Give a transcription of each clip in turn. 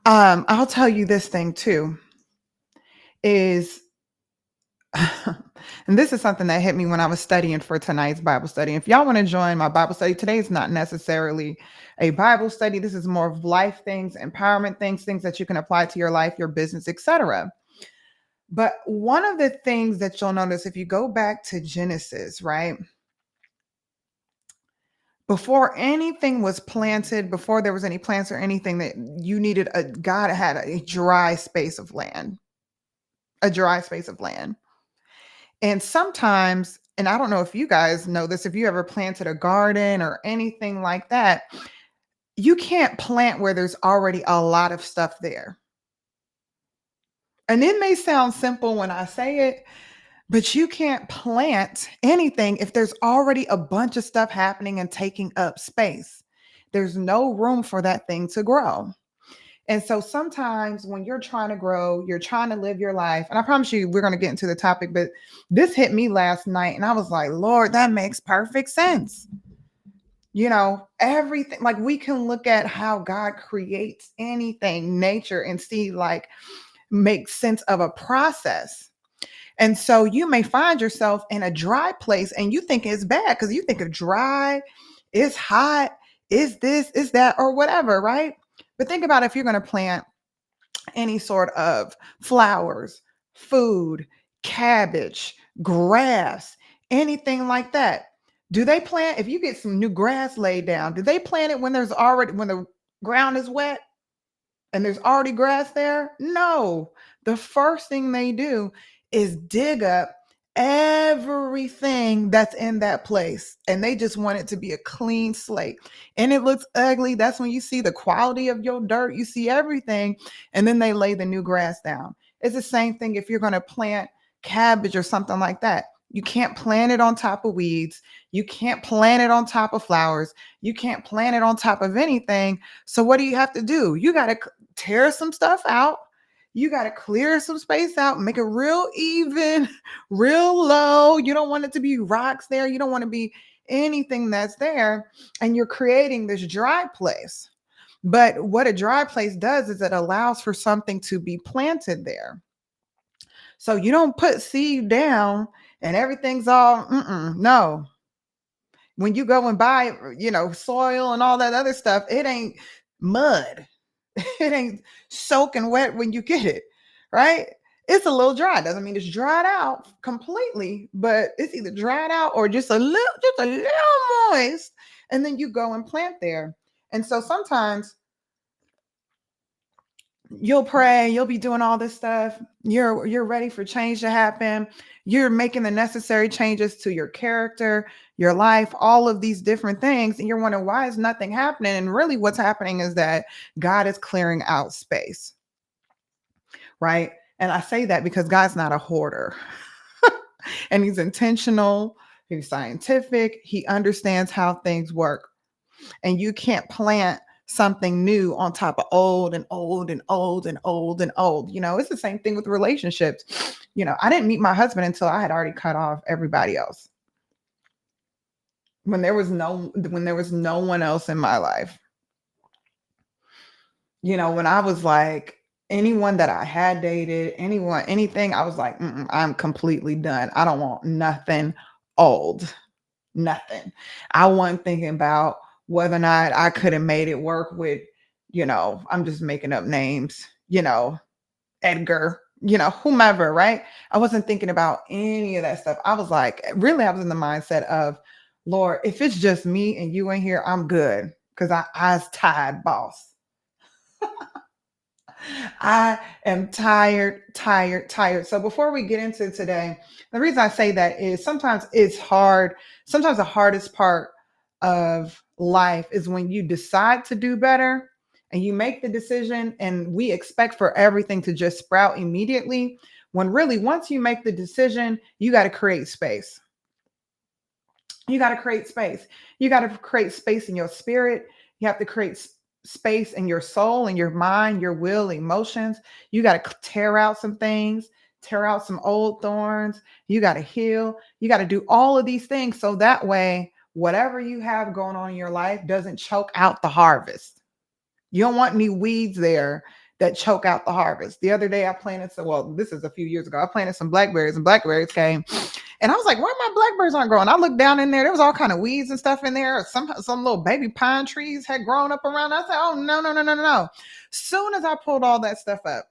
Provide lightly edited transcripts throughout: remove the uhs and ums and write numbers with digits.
I'll tell you this thing too is and this is something that hit me when I was studying for tonight's Bible study. If y'all want to join my Bible study, today is not necessarily a Bible study. This is more of life things, empowerment things, things that you can apply to your life, your business, etc. But one of the things that you'll notice if you go back to Genesis, right? Before anything was planted, before there was any plants or anything that you needed, God had a dry space of land, a dry space of land. And sometimes, and I don't know if you guys know this, if you ever planted a garden or anything like that, you can't plant where there's already a lot of stuff there. And it may sound simple when I say it, but you can't plant anything if there's already a bunch of stuff happening and taking up space. There's no room for that thing to grow. And so sometimes when you're trying to grow, you're trying to live your life. And I promise you, we're going to get into the topic, but this hit me last night. And I was like, Lord, that makes perfect sense. Everything, like we can look at how God creates anything, nature, and see, like, make sense of a process. And so you may find yourself in a dry place and you think it's bad because you think of dry, it's hot, is this, is that, or whatever, right? But think about if you're going to plant any sort of flowers, food, cabbage, grass, anything like that. Do they plant, if you get some new grass laid down, do they plant it when the ground is wet and there's already grass there? No. The first thing they do is dig up everything that's in that place and they just want it to be a clean slate. And it looks ugly. That's when you see the quality of your dirt, you see everything, and then they lay the new grass down. It's the same thing if you're going to plant cabbage or something like that. You can't plant it on top of weeds. You can't plant it on top of flowers. You can't plant it on top of anything. So what do you have to do? You got to tear some stuff out. You got to clear some space out, make it real even, real low. You don't want it to be rocks there. You don't want to be anything that's there. And you're creating this dry place. But what a dry place does is it allows for something to be planted there. So you don't put seed down and everything's all, no. When you go and buy, soil and all that other stuff, it ain't mud. It ain't soaking wet when you get it, right? It's a little dry. Doesn't mean it's dried out completely, but it's either dried out or just a little moist. And then you go and plant there. And so sometimes you'll pray, you'll be doing all this stuff. You're ready for change to happen. You're making the necessary changes to your character, your life, all of these different things. And you're wondering, why is nothing happening? And really what's happening is that God is clearing out space, right? And I say that because God's not a hoarder. And he's intentional, he's scientific, he understands how things work. And you can't plant something new on top of old and old and old and old and old. It's the same thing with relationships. I didn't meet my husband until I had already cut off everybody else. When there was no one else in my life. When I was like, anyone that I had dated, anyone, anything, I was like, I'm completely done. I don't want nothing old. Nothing. I wasn't thinking about whether or not I could have made it work with, I'm just making up names, Edgar, whomever, right? I wasn't thinking about any of that stuff. I was like, really, I was in the mindset of, Lord, if it's just me and you in here, I'm good. Because I was tired, boss. I am tired, tired, tired. So before we get into today, the reason I say that is sometimes it's hard. Sometimes the hardest part of life is when you decide to do better and you make the decision and we expect for everything to just sprout immediately. When really, once you make the decision, you got to create space. You got to create space. You got to create space in your spirit. You have to create space in your soul and your mind, your will, emotions. You got to tear out some things, tear out some old thorns. You got to heal. You got to do all of these things so that way, whatever you have going on in your life doesn't choke out the harvest. You don't want any weeds there that choke out the harvest. The other day I planted some, well, this is a few years ago. I planted some blackberries and blackberries came. And I was like, why my blackberries aren't growing? I looked down in there. There was all kind of weeds and stuff in there. Some little baby pine trees had grown up around. I said, oh no, no, no, no, no, no. Soon as I pulled all that stuff up,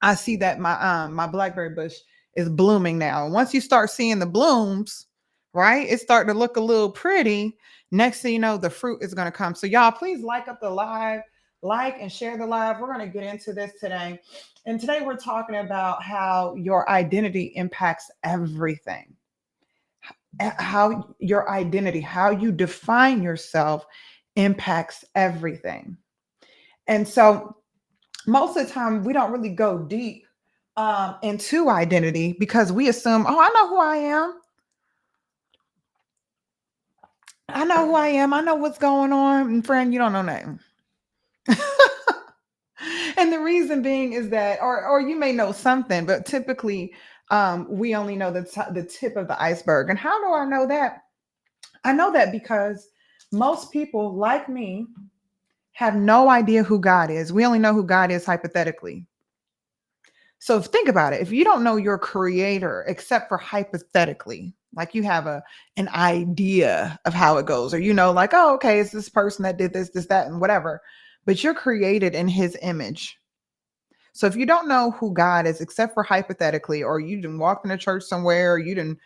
I see that my blackberry bush is blooming now. And once you start seeing the blooms, right, it's starting to look a little pretty. Next thing you know, the fruit is going to come. So y'all, please like up the live, like and share the live. We're going to get into this today. And today we're talking about how your identity impacts everything. How your identity, how you define yourself impacts everything. And so most of the time we don't really go deep into identity because we assume, oh, I know who I am. I know who I am. I know what's going on. And friend, you don't know nothing. And the reason being is that, or you may know something, but typically we only know the tip of the iceberg. And how do I know that? I know that because most people like me have no idea who God is. We only know who God is hypothetically. So think about it. If you don't know your creator, except for hypothetically, like you have an idea of how it goes, or you know, like, oh, okay, it's this person that did this, that, and whatever. But you're created in his image. So if you don't know who God is, except for hypothetically, or you didn't walk in a church somewhere, or you didn't,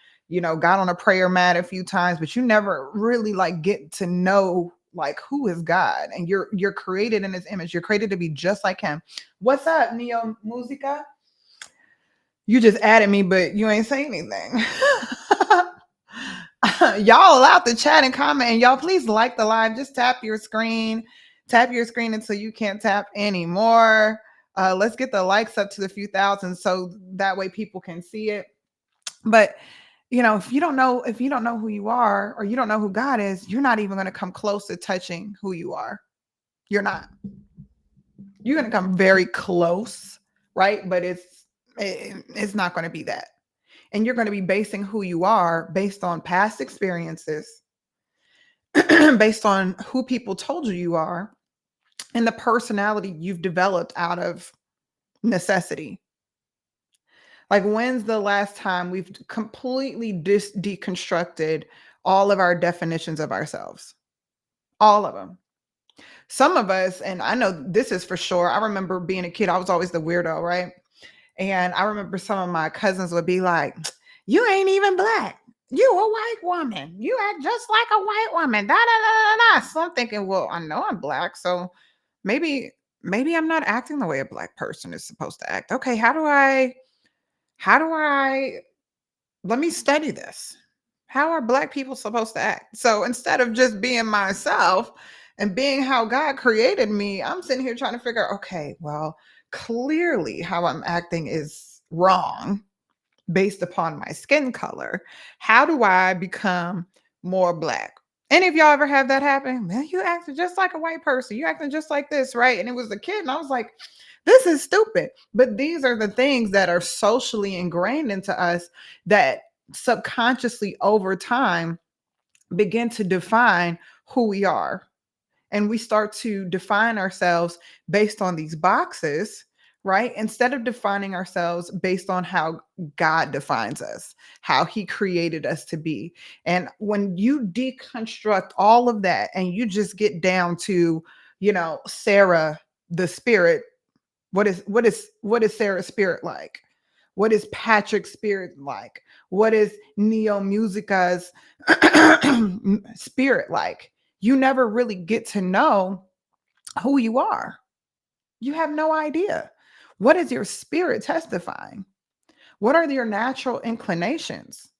got on a prayer mat a few times, but you never really like get to know like who is God, and you're created in his image. You're created to be just like him. What's up, Neo Musica? You just added me, but you ain't saying anything. Y'all allowed to chat and comment, and y'all please like the live. Just tap your screen until you can't tap anymore. Let's get the likes up to the few thousand so that way people can see it. But if you don't know who you are, or you don't know who God is, you're not even going to come close to touching who you are. You're not. You're going to come very close, right? But it's not going to be that. And you're going to be basing who you are based on past experiences, based on who people told you are, and the personality you've developed out of necessity. Like, when's the last time we've completely deconstructed all of our definitions of ourselves? All of them. Some of us, and I know this is for sure. I remember being a kid, I was always the weirdo, right? And I remember some of my cousins would be like, you ain't even black. You a white woman. You act just like a white woman. Da da da da da. So I'm thinking, well, I know I'm black, so maybe I'm not acting the way a black person is supposed to act. Okay, how do I let me study this. How are black people supposed to act? So instead of just being myself and being how God created me, I'm sitting here trying to figure out, okay, well, clearly how I'm acting is wrong based upon my skin color. How do I become more black? Any of y'all ever have that happen? Man, you acting just like a white person. You acting just like this, right? And it was a kid, and I was like, this is stupid. But these are the things that are socially ingrained into us that subconsciously over time begin to define who we are. And we start to define ourselves based on these boxes, right? Instead of defining ourselves based on how God defines us, how he created us to be. And when you deconstruct all of that and you just get down to, Sarah, the spirit, what is Sarah's spirit like? What is Patrick's spirit like? What is Neo Musica's spirit like? You never really get to know who you are. You have no idea. What is your spirit testifying? What are your natural inclinations?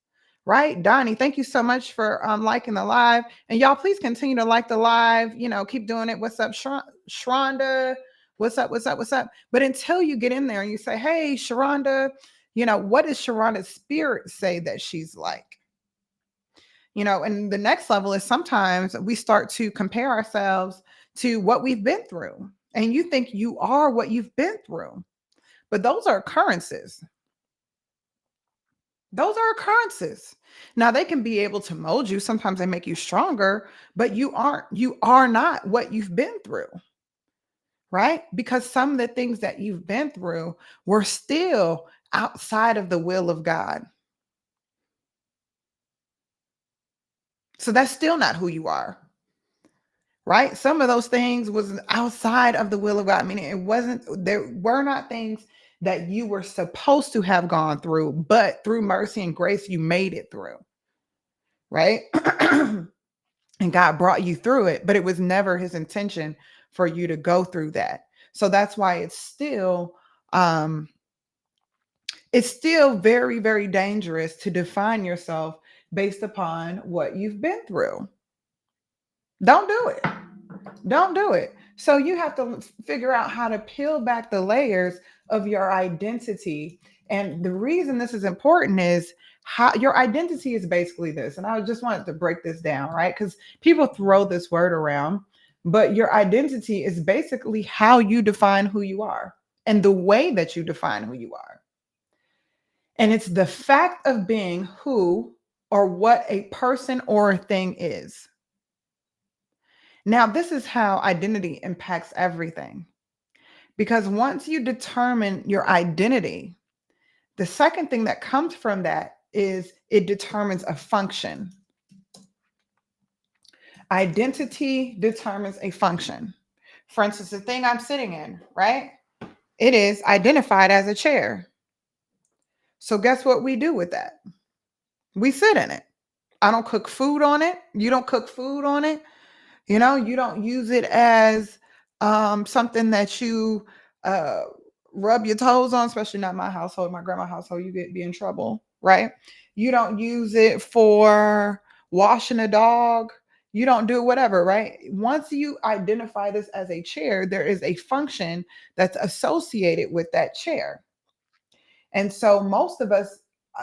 Right? Donnie, thank you so much for liking the live. And y'all, please continue to like the live. Keep doing it. What's up, Sharonda? What's up? What's up? What's up? But until you get in there and you say, hey, Sharonda, what does Sharonda's spirit say that she's like? And the next level is sometimes we start to compare ourselves to what we've been through. And you think you are what you've been through. But those are occurrences. Those are occurrences. Now they can be able to mold you. Sometimes they make you stronger, but you are not what you've been through. right? Because some of the things that you've been through were still outside of the will of God. So that's still not who you are, right? Some of those things was outside of the will of God, meaning it wasn't, there were not things that you were supposed to have gone through, but through mercy and grace, you made it through, right? And God brought you through it, but it was never his intention for you to go through that. So that's why um it's still very, very dangerous to define yourself based upon what you've been through. Don't do it. Don't do it. So you have to figure out how to peel back the layers of your identity. And the reason this is important is how your identity is basically this. And I just wanted to break this down, right? Because people throw this word around, but your identity is basically how you define who you are and the way that you define who you are. And it's the fact of being who or what a person or a thing is. Now, this is how identity impacts everything. Because once you determine your identity, the second thing that comes from that is it determines a function. Identity determines a function. For instance, the thing I'm sitting in, right? It is identified as a chair. So, guess what we do with that? We sit in it. I don't cook food on it. You don't cook food on it. You don't use it as something that you uh, rub your toes on, especially not my household, my grandma's household, you be in trouble, right? You don't use it for washing a dog. You don't do whatever, right? Once you identify this as a chair, there is a function that's associated with that chair. And so most of us,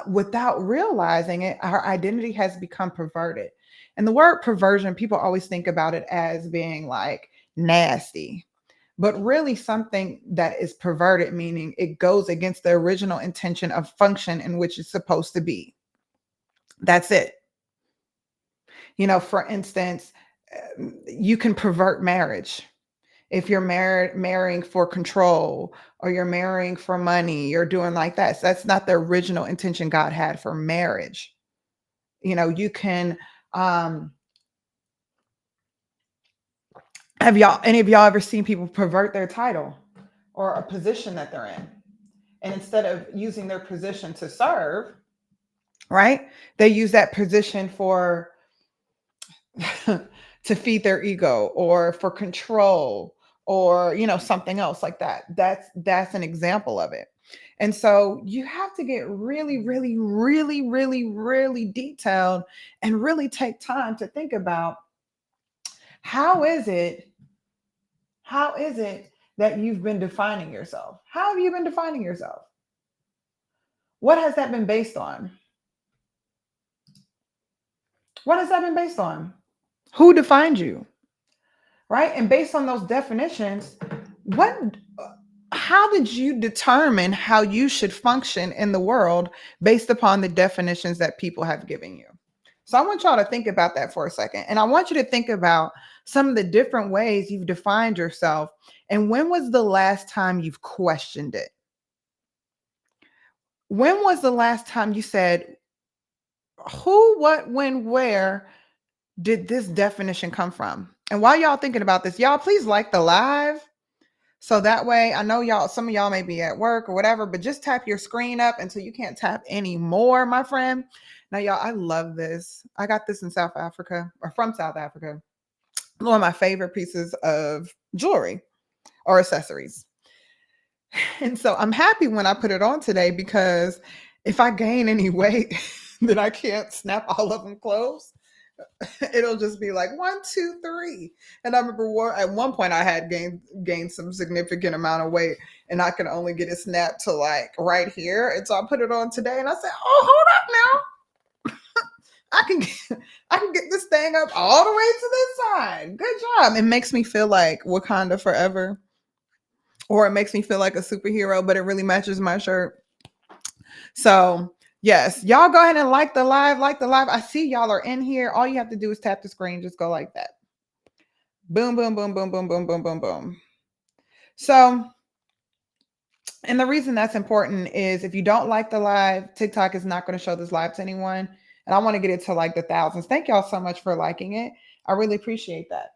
without realizing it, our identity has become perverted. And the word perversion, people always think about it as being like nasty, but really something that is perverted, meaning it goes against the original intention of function in which it's supposed to be. That's it. For instance, you can pervert marriage. If you're marrying for control or you're marrying for money, you're doing like that. So that's not the original intention God had for marriage. You can have y'all any of y'all ever seen people pervert their title or a position that they're in? And instead of using their position to serve, right? They use that position for to feed their ego or for control or something else like that. That's an example of it. And so you have to get really, really, really, really, really detailed and really take time to think about how is it that you've been defining yourself? How have you been defining yourself? What has that been based on? What has that been based on? Who defined you? Right? And based on those definitions, what how did you determine how you should function in the world based upon the definitions that people have given you? So I want y'all to think about that for a second. And I want you to think about some of the different ways you've defined yourself. And when was the last time you've questioned it? When was the last time you said, who, what, when, where did this definition come from? And while y'all thinking about this, y'all please like the live. So that way, I know some of y'all may be at work or whatever, but just tap your screen up until you can't tap anymore, my friend. Now, y'all, I love this. I got this in South Africa or from South Africa. One of my favorite pieces of jewelry or accessories. And so I'm happy when I put it on today because if I gain any weight, then I can't snap all of them close. It'll just be like 1, 2, 3. And I remember at one point I had gained some significant amount of weight, and I could only get it snapped to like right here. And so I put it on today, and I said, "Oh, hold up now! I can get this thing up all the way to this side. Good job!" It makes me feel like Wakanda forever, or it makes me feel like a superhero, but it really matches my shirt. So yes, y'all go ahead and like the live, I see y'all are in here. All you have to do is tap the screen, just go like that. Boom, boom, boom, boom, boom, boom, boom, boom, boom. So, and the reason that's important is if you don't like the live, TikTok is not going to show this live to anyone. And I want to get it to like the thousands. Thank y'all so much for liking it. I really appreciate that.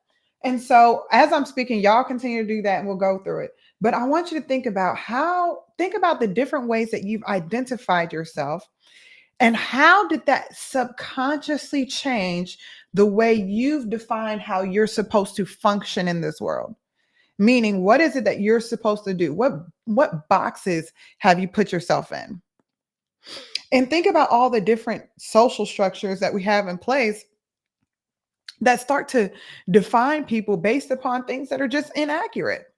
And so as I'm speaking, y'all continue to do that and we'll go through it. But I want you to think about the different ways that you've identified yourself and how did that subconsciously change the way you've defined how you're supposed to function in this world? Meaning, what is it that you're supposed to do? What boxes have you put yourself in? And think about all the different social structures that we have in place that start to define people based upon things that are just inaccurate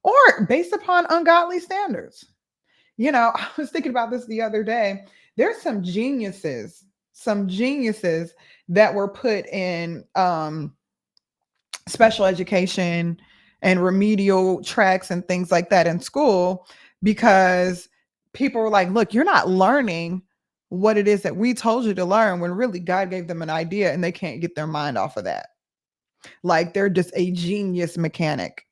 or based upon ungodly standards. I was thinking about this the other day. There's some geniuses that were put in special education and remedial tracks and things like that in school because people were like, look, you're not learning what it is that we told you to learn when really God gave them an idea and they can't get their mind off of that. Like they're just a genius mechanic.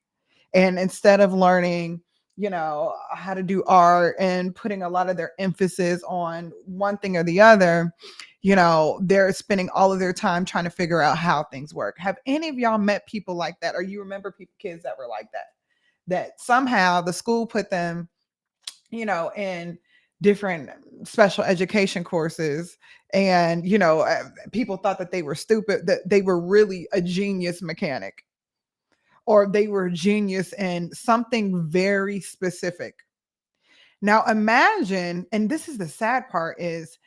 And instead of learning, how to do art and putting a lot of their emphasis on one thing or the other, they're spending all of their time trying to figure out how things work. Have any of y'all met people like that? Or you remember people, kids that were like that? That somehow the school put them, in different special education courses and people thought that they were stupid, that they were really a genius mechanic or they were a genius in something very specific. Now imagine, and this is the sad part, is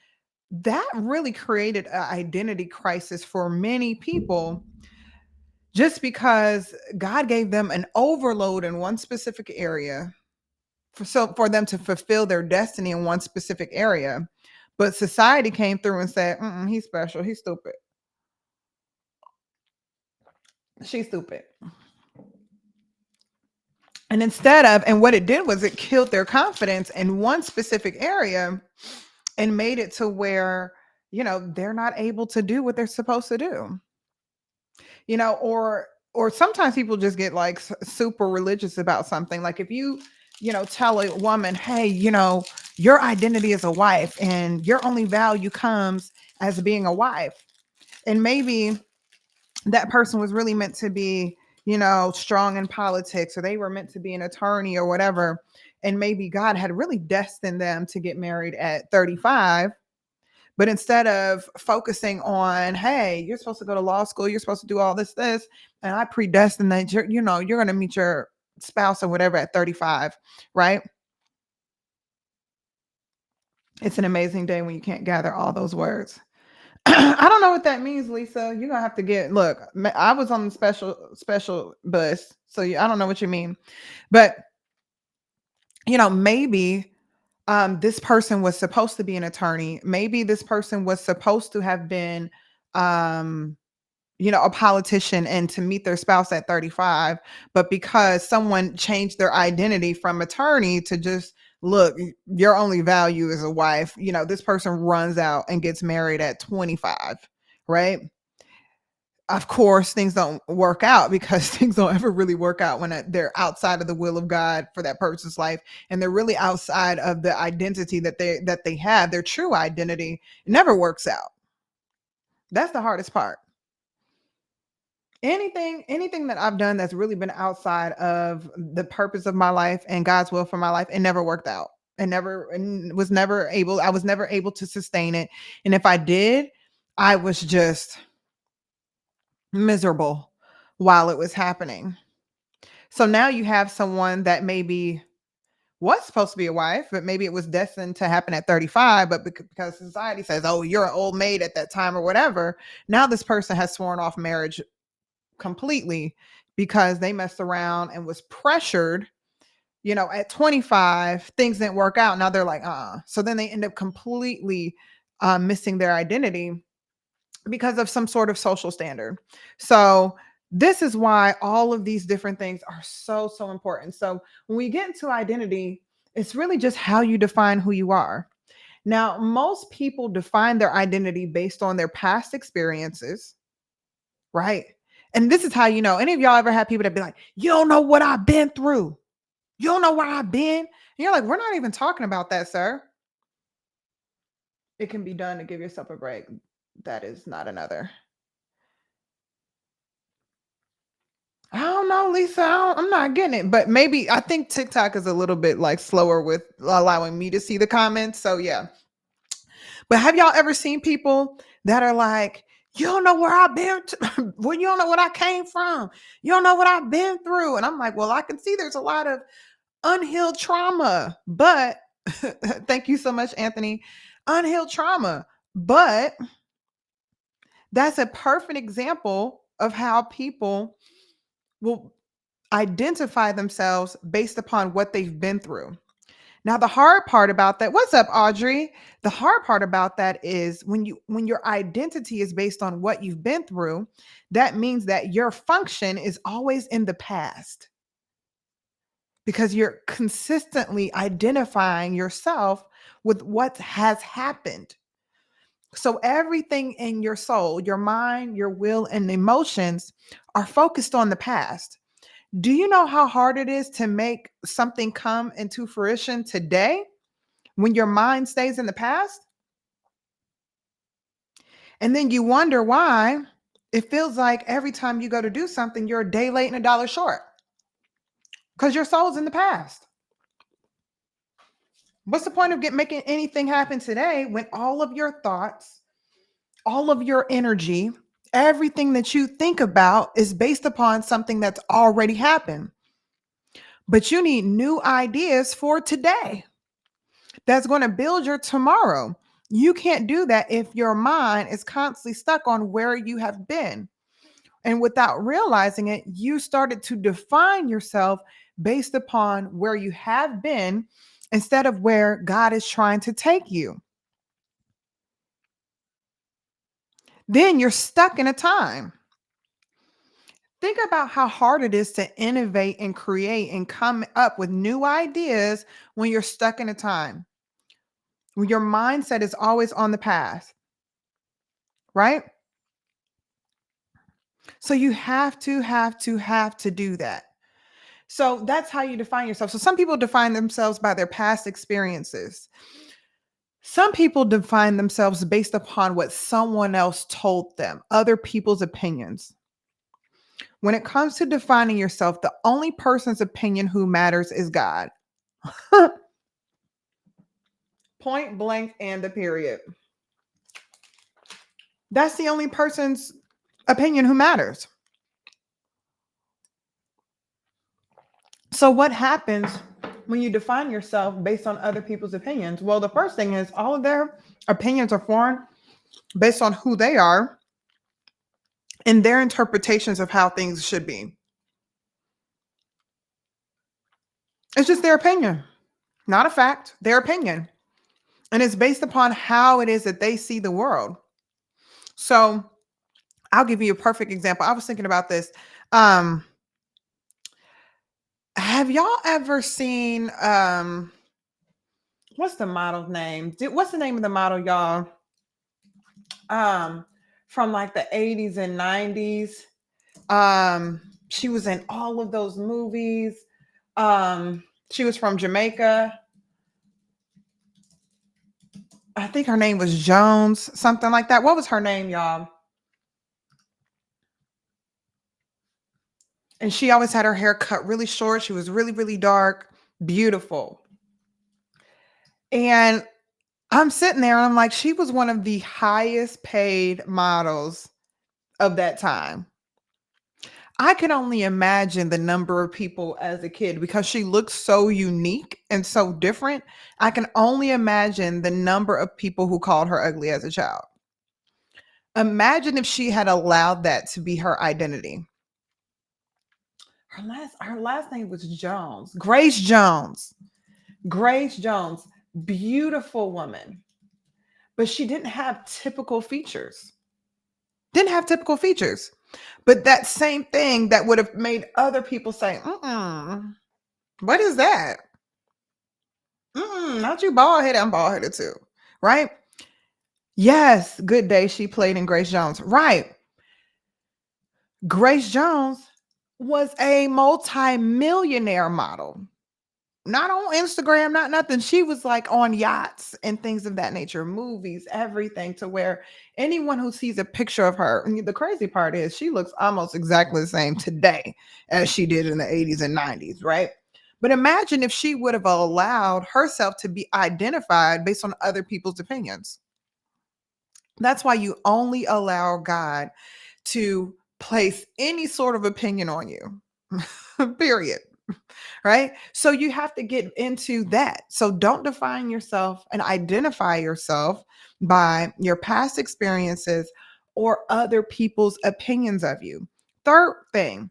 that really created an identity crisis for many people just because God gave them an overload in one specific area for them to fulfill their destiny in one specific area. But society came through and said, he's special, he's stupid, she's stupid. And what it did was it killed their confidence in one specific area and made it to where, they're not able to do what they're supposed to do. Or sometimes people just get like super religious about something. Like if you, tell a woman, hey, your identity as a wife and your only value comes as being a wife. And maybe that person was really meant to be, strong in politics, or they were meant to be an attorney or whatever. And maybe God had really destined them to get married at 35. But instead of focusing on, hey, you're supposed to go to law school, you're supposed to do all this, and I predestined that you're going to meet your spouse or whatever at 35, right? It's an amazing day when you can't gather all those words. I don't know what that means, Lisa. You're gonna have to I was on the special bus, so I don't know what you mean. But maybe this person was supposed to be an attorney. Maybe this person was supposed to have been um a politician and to meet their spouse at 35, but because someone changed their identity from attorney to just, look, your only value is a wife, this person runs out and gets married at 25, right? Of course, things don't work out because things don't ever really work out when they're outside of the will of God for that person's life, and they're really outside of the identity that they have, their true identity. It never works out. That's the hardest part. Anything that I've done that's really been outside of the purpose of my life and God's will for my life, it never worked out. And I was never able to sustain it. And if I did, I was just miserable while it was happening. So now you have someone that maybe was supposed to be a wife, but maybe it was destined to happen at 35, but because society says, oh, you're an old maid at that time or whatever, now this person has sworn off marriage completely because they messed around and was pressured, at 25, things didn't work out. Now they're like, so then they end up completely missing their identity because of some sort of social standard. So this is why all of these different things are so, so important. So when we get into identity, it's really just how you define who you are. Now, most people define their identity based on their past experiences, right? And this is how any of y'all ever had people that be like, you don't know what I've been through. You don't know where I've been. And you're like, we're not even talking about that, sir. It can be done to give yourself a break. That is not another. I don't know, Lisa. I'm not getting it, but maybe I think TikTok is a little bit like slower with allowing me to see the comments. So yeah. But have y'all ever seen people that are like, you don't know where I've been to, well, you don't know what I came from. You don't know what I've been through. And I'm like, well, I can see there's a lot of unhealed trauma, but thank you so much, Anthony. Unhealed trauma. But that's a perfect example of how people will identify themselves based upon what they've been through. Now, the hard part about that, what's up, Audrey? The hard part about that is when your identity is based on what you've been through, that means that your function is always in the past because you're consistently identifying yourself with what has happened. So everything in your soul, your mind, your will, and emotions are focused on the past. Do you know how hard it is to make something come into fruition today when your mind stays in the past? And then you wonder why it feels like every time you go to do something, you're a day late and a dollar short because your soul's in the past. What's the point of making anything happen today when all of your thoughts, all of your energy, everything that you think about is based upon something that's already happened? But you need new ideas for today that's going to build your tomorrow. You can't do that if your mind is constantly stuck on where you have been. And without realizing it, you started to define yourself based upon where you have been instead of where God is trying to take you. Then you're stuck in a time. Think about how hard it is to innovate and create and come up with new ideas when you're stuck in a time. When your mindset is always on the past, right? So you have to do that. So that's how you define yourself. So some people define themselves by their past experiences. Some people define themselves based upon what someone else told them, other people's opinions. When it comes to defining yourself, the only person's opinion who matters is God. Point blank and the period. That's the only person's opinion who matters. So what happens when you define yourself based on other people's opinions? Well, the first thing is all of their opinions are formed based on who they are and their interpretations of how things should be. It's just their opinion, not a fact, their opinion. And it's based upon how it is that they see the world. So I'll give you a perfect example. I was thinking about this. Um, have y'all ever seen what's the model's name? What's the name of the model, y'all? Um, from like the 80s and 90s. She was in all of those movies. She was from Jamaica. I think her name was Jones, something like that. What was her name, y'all? And she always had her hair cut really short. She was really, really dark, beautiful. And I'm sitting there and I'm like, she was one of the highest paid models of that time. I can only imagine the number of people as a kid because she looked so unique and so different. I can only imagine the number of people who called her ugly as a child. Imagine if she had allowed that to be her identity. Her last name was Jones. Grace Jones. Grace Jones. Beautiful woman. But she didn't have typical features. Didn't have typical features. But that same thing that would have made other people say, what is that? Not you bald headed. I'm bald headed too. Right? Yes. Good day. She played in Grace Jones. Right. Grace Jones was a multi-millionaire model. Not on Instagram, not nothing. She was like on yachts and things of that nature, movies, everything to where anyone who sees a picture of her, and the crazy part is she looks almost exactly the same today as she did in the 80s and 90s, right? But imagine if she would have allowed herself to be identified based on other people's opinions. That's why you only allow God to place any sort of opinion on you. Period. Right? So you have to get into that. So don't define yourself and identify yourself by your past experiences or other people's opinions of you. Third thing,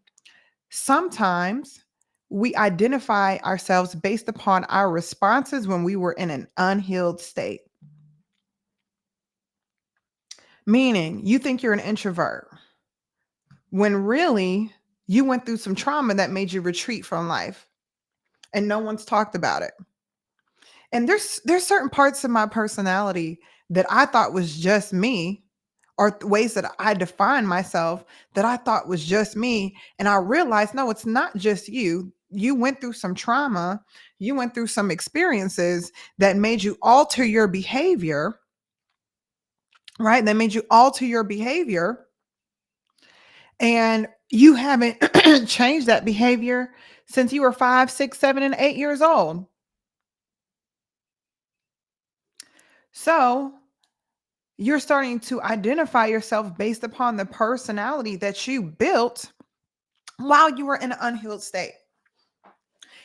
sometimes we identify ourselves based upon our responses when we were in an unhealed state, meaning you think you're an introvert when really you went through some trauma that made you retreat from life and no one's talked about it. And there's certain parts of my personality that I thought was just me, or ways that I define myself that I thought was just me. And I realized, no, it's not just you. You went through some trauma, you went through some experiences that made you alter your behavior, right? That made you alter your behavior. And you haven't changed that behavior since you were 5, 6, 7, and 8 years old. So you're starting to identify yourself based upon the personality that you built while you were in an unhealed state.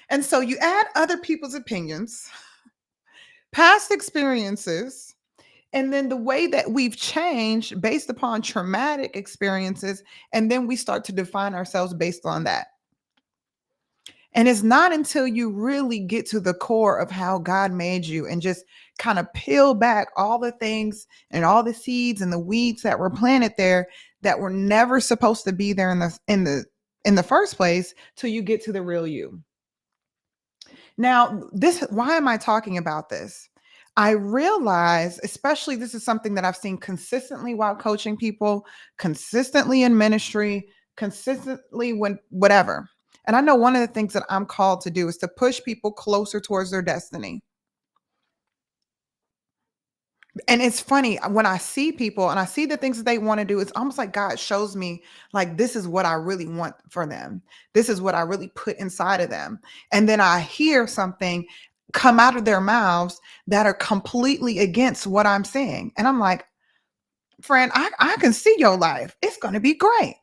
And so you add other people's opinions, past experiences, and then the way that we've changed based upon traumatic experiences. And then we start to define ourselves based on that. And it's not until you really get to the core of how God made you and just kind of peel back all the things and all the seeds and the weeds that were planted there that were never supposed to be there in the first place till you get to the real you. Now, this why am I talking about this? I realize, especially this is something that I've seen consistently while coaching people, consistently in ministry, consistently when whatever. And I know one of the things that I'm called to do is to push people closer towards their destiny. And it's funny when I see people and I see the things that they want to do, it's almost like God shows me, like, this is what I really want for them. This is what I really put inside of them. And then I hear something come out of their mouths that are completely against what I'm saying. And I'm like, friend, I can see your life. It's going to be great.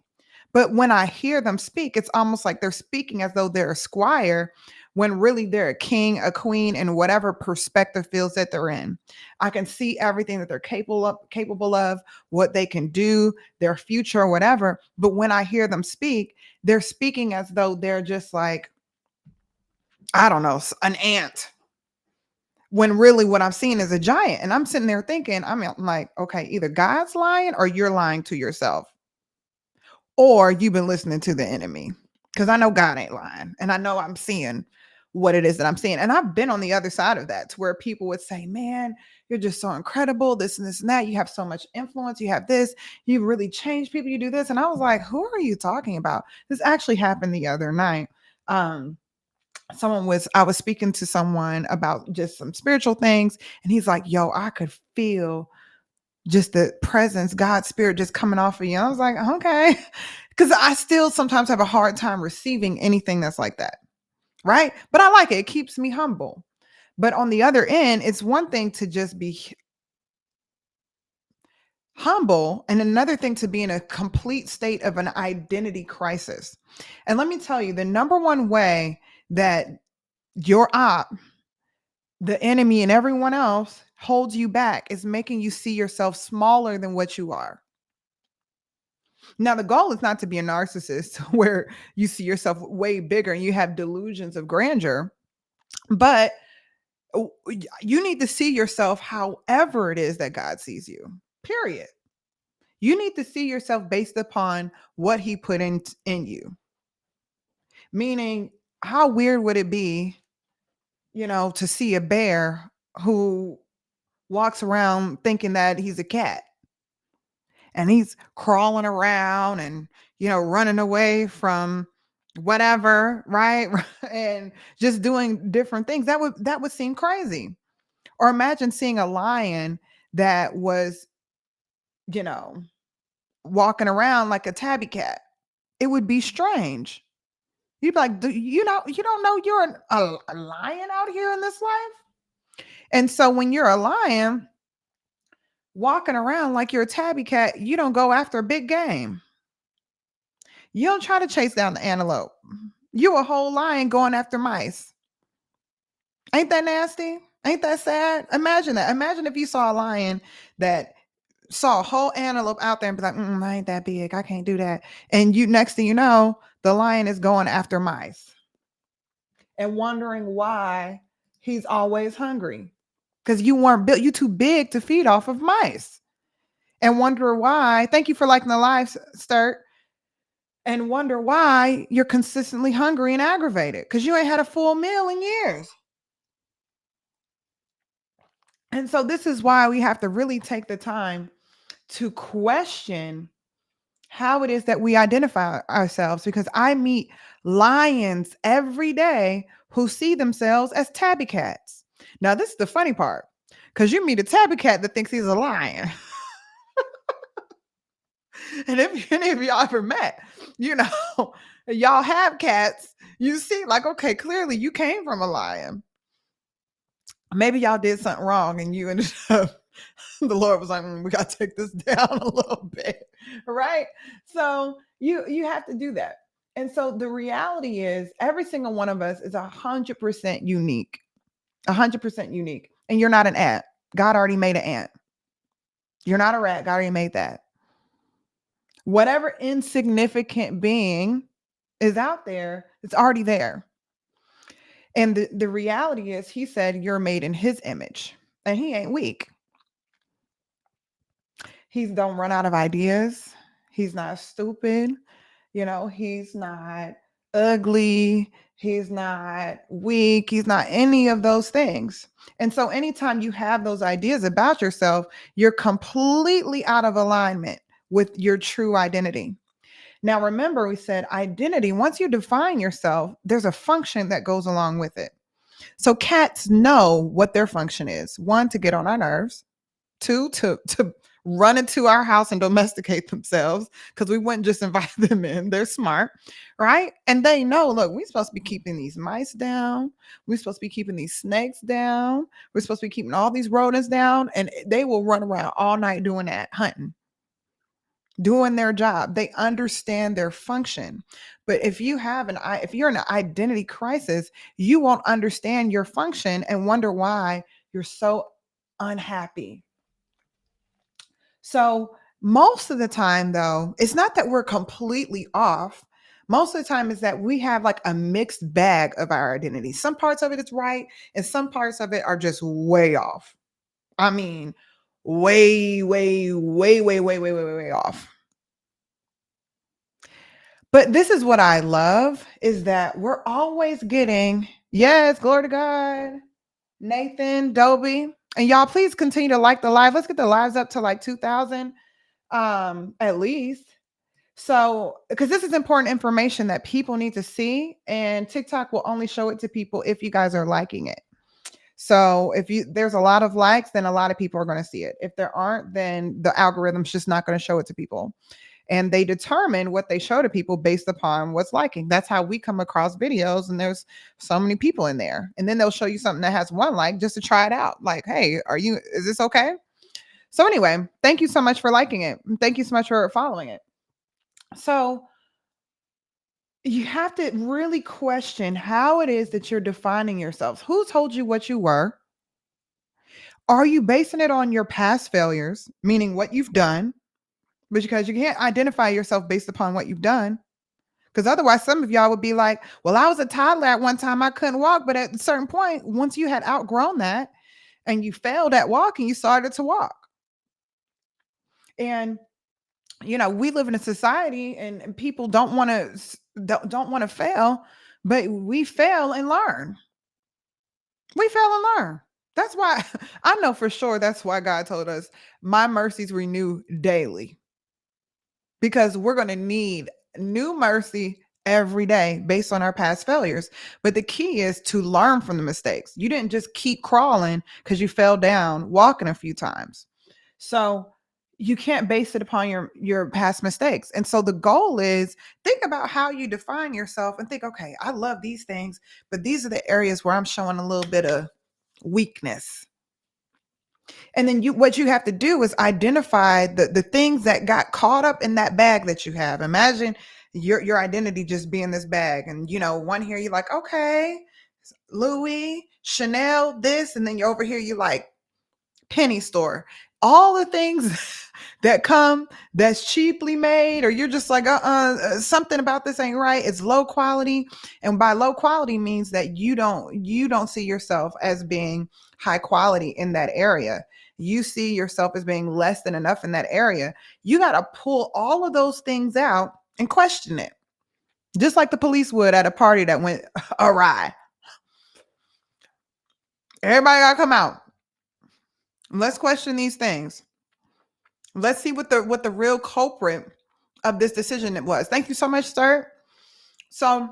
But when I hear them speak, it's almost like they're speaking as though they're a squire when really they're a king, a queen, in whatever perspective fields that they're in. I can see everything that they're capable of, what they can do, their future, or whatever. But when I hear them speak, they're speaking as though they're just like, I don't know, an ant. When really what I'm seeing is a giant. And I'm sitting there thinking, I'm like, okay, either God's lying or you're lying to yourself. Or you've been listening to the enemy. Because I know God ain't lying. And I know I'm seeing what it is that I'm seeing. And I've been on the other side of that to where people would say, man, you're just so incredible, this and this and that. You have so much influence. You have this. You really change people. You do this. And I was like, who are you talking about? This actually happened the other night. Um, I was speaking to someone about just some spiritual things. And he's like, yo, I could feel just the presence, God's spirit just coming off of you. I was like, okay. Because I still sometimes have a hard time receiving anything that's like that. Right. But I like it. It keeps me humble. But on the other end, it's one thing to just be humble, and another thing to be in a complete state of an identity crisis. And let me tell you, the number one way that your the enemy, and everyone else holds you back is making you see yourself smaller than what you are. Now, the goal is not to be a narcissist where you see yourself way bigger and you have delusions of grandeur, but you need to see yourself however it is that God sees you, period. You need to see yourself based upon what he put in you. Meaning, how weird would it be, to see a bear who walks around thinking that he's a cat and he's crawling around and, running away from whatever, right? And just doing different things. That would seem crazy. Or imagine seeing a lion that was, you know, walking around like a tabby cat. It would be strange. You'd be like, "Do you don't know you're a lion out here in this life?" And so when you're a lion walking around like you're a tabby cat, you don't go after big game. You don't try to chase down the antelope. You a whole lion going after mice. Ain't that nasty? Ain't that sad? Imagine that. Imagine if you saw a lion that saw a whole antelope out there and be like, I ain't that big. I can't do that. And you, next thing you know, the lion is going after mice and wondering why he's always hungry. Because you weren't built, you too big to feed off of mice. And wonder why. Thank you for liking the live, Sturt. And wonder why you're consistently hungry and aggravated because you ain't had a full meal in years. And so this is why we have to really take the time to question how it is that we identify ourselves, because I meet lions every day who see themselves as tabby cats. Now, this is the funny part, because you meet a tabby cat that thinks he's a lion. And if any of y'all ever met, you know, y'all have cats, you see, like, okay, clearly you came from a lion. Maybe y'all did something wrong and you ended up, the Lord was like, we got to take this down a little bit, right? So you have to do that. And so the reality is every single one of us is 100% unique, 100% unique. And you're not an ant. God already made an ant. You're not a rat. God already made that. Whatever insignificant being is out there, it's already there. And the reality is, he said, you're made in his image, and he ain't weak. He don't run out of ideas. He's not stupid. He's not ugly. He's not weak. He's not any of those things. And so anytime you have those ideas about yourself, you're completely out of alignment with your true identity. Now, remember, we said identity, once you define yourself, there's a function that goes along with it. So cats know what their function is. One, to get on our nerves. Two, to run into our house and domesticate themselves, because we wouldn't just invite them in. They're smart, right? And they know, look, we're supposed to be keeping these mice down. We're supposed to be keeping these snakes down. We're supposed to be keeping all these rodents down. And they will run around all night doing that, hunting, doing their job. They understand their function. But if you're in an identity crisis, you won't understand your function and wonder why you're so unhappy. So most of the time, though, it's not that we're completely off. Most of the time is that we have like a mixed bag of our identity. Some parts of it is right, and some parts of it are just way off. I mean, way, way, way, way, way, way, way, way, way off. But this is what I love, is that we're always getting, yes, glory to God, Nathan, Dobie. And y'all, please continue to like the live. Let's get the lives up to like 2,000 at least. So, because this is important information that people need to see, and TikTok will only show it to people if you guys are liking it. So if there's a lot of likes, then a lot of people are going to see it. If there aren't, then the algorithm's just not going to show it to people. And they determine what they show to people based upon what's liking. That's how we come across videos, and there's so many people in there. And then they'll show you something that has one like just to try it out. Like, hey, is this okay? So anyway, thank you so much for liking it. Thank you so much for following it. So you have to really question how it is that you're defining yourselves. Who told you what you were? Are you basing it on your past failures, meaning what you've done? Because you can't identify yourself based upon what you've done. Because otherwise, some of y'all would be like, well, I was a toddler at one time. I couldn't walk. But at a certain point, once you had outgrown that and you failed at walking, you started to walk. And we live in a society, and people don't want to fail, but we fail and learn. We fail and learn. That's why I know for sure that's why God told us, my mercies renew daily, because we're going to need new mercy every day based on our past failures. But the key is to learn from the mistakes. You didn't just keep crawling because you fell down walking a few times. So you can't base it upon your past mistakes. And so the goal is think about how you define yourself and think, okay, I love these things, but these are the areas where I'm showing a little bit of weakness. And then what you have to do is identify the things that got caught up in that bag that you have. Imagine your identity just being this bag. And one here you're like, okay, Louis, Chanel, this, and then you're over here, you like penny store. All the things that come that's cheaply made, or you're just like, something about this ain't right. It's low quality. And by low quality means that you don't see yourself as being high quality in that area. You see yourself as being less than enough in that area. You got to pull all of those things out and question it. Just like the police would at a party that went awry. Everybody got to come out. Let's question these things. Let's see what the real culprit of this decision it was. Thank you so much, sir. So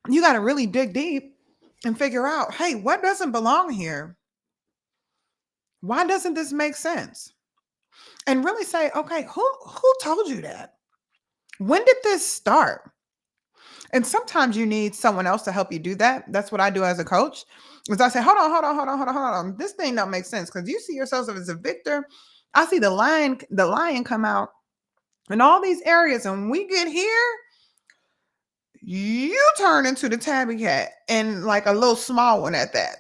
you got to really dig deep and figure out, hey, what doesn't belong here? Why doesn't this make sense? And really say, okay, who told you that? When did this start? And sometimes you need someone else to help you do that. That's what I do as a coach. Is I say, hold on. This thing don't make sense because you see yourself as a victor. I see the lion come out in all these areas, and when we get here, you turn into the tabby cat, and like a little small one at that,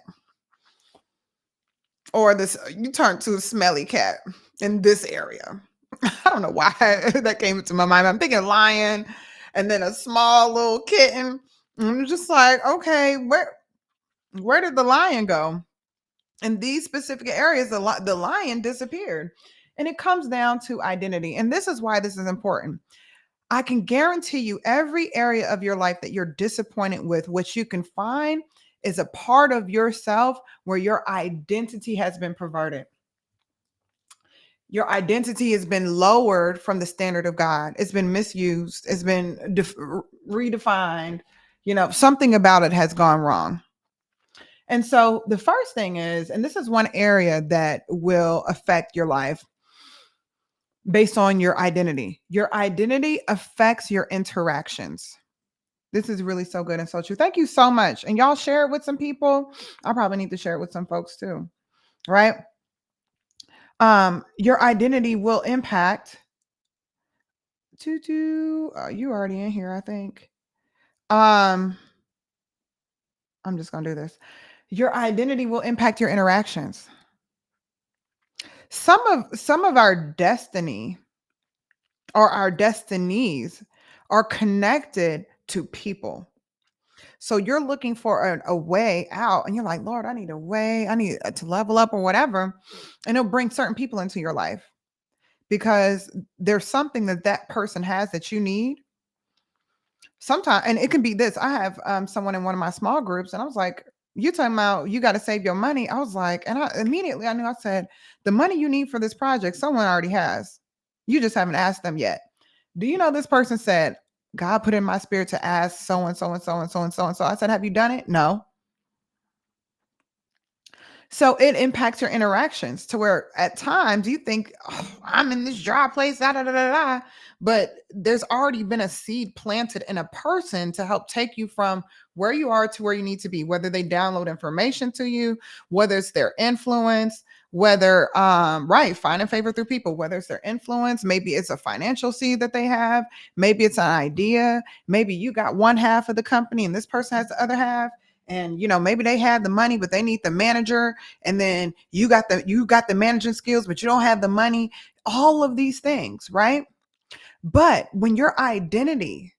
or this you turn to a smelly cat in this area. I don't know why that came into my mind. I'm thinking lion, and then a small little kitten. And I'm just like, okay, where did the lion go? In these specific areas, the lion disappeared, and it comes down to identity. And this is why this is important. I can guarantee you every area of your life that you're disappointed with, what you can find is a part of yourself where your identity has been perverted. Your identity has been lowered from the standard of God. It's been misused. It's been redefined. Something about it has gone wrong. And so the first thing is, and this is one area that will affect your life based on your identity. Your identity affects your interactions. This is really so good and so true. Thank you so much. And y'all share it with some people. I probably need to share it with some folks too. Right? Your identity will impact you already in here, I think. I'm just gonna do this. Your identity will impact your interactions. Some of our destiny or our destinies are connected to people. So you're looking for a way out, and you're like, Lord, I need a way, I need to level up or whatever. And it'll bring certain people into your life because there's something that person has that you need. Sometimes, and it can be this. I have someone in one of my small groups, and I was like, you talking about you got to save your money. I was like, and I knew, I said, the money you need for this project, someone already has. You just haven't asked them yet. Do you know this person said, God put in my spirit to ask so and so and so and so and so and so. I said, have you done it? No. So it impacts your interactions to where at times you think, oh, I'm in this dry place, da, da, da, da, da. But there's already been a seed planted in a person to help take you from where you are to where you need to be, whether they download information to you, whether it's their influence, whether right, finding favor through people, whether it's their influence, maybe it's a financial seed that they have, maybe it's an idea, maybe you got one half of the company and this person has the other half. And maybe they had the money but they need the manager, and then you got the managing skills but you don't have the money. All of these things, right? But when your identity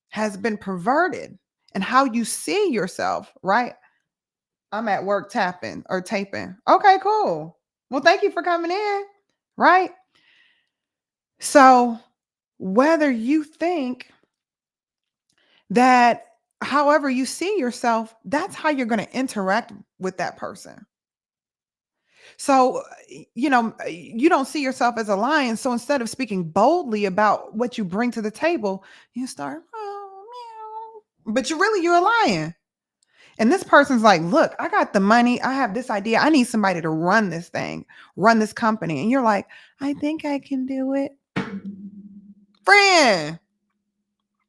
has been perverted and how you see yourself, right? I'm at work tapping or taping. Okay, cool. Well, thank you for coming in, right? So whether you think that however you see yourself, that's how you're going to interact with that person. So, you don't see yourself as a lion. So instead of speaking boldly about what you bring to the table, you start, oh, but you're lying. And this person's like, look, I got the money. I have this idea. I need somebody to run this thing, run this company. And you're like, I think I can do it. Friend,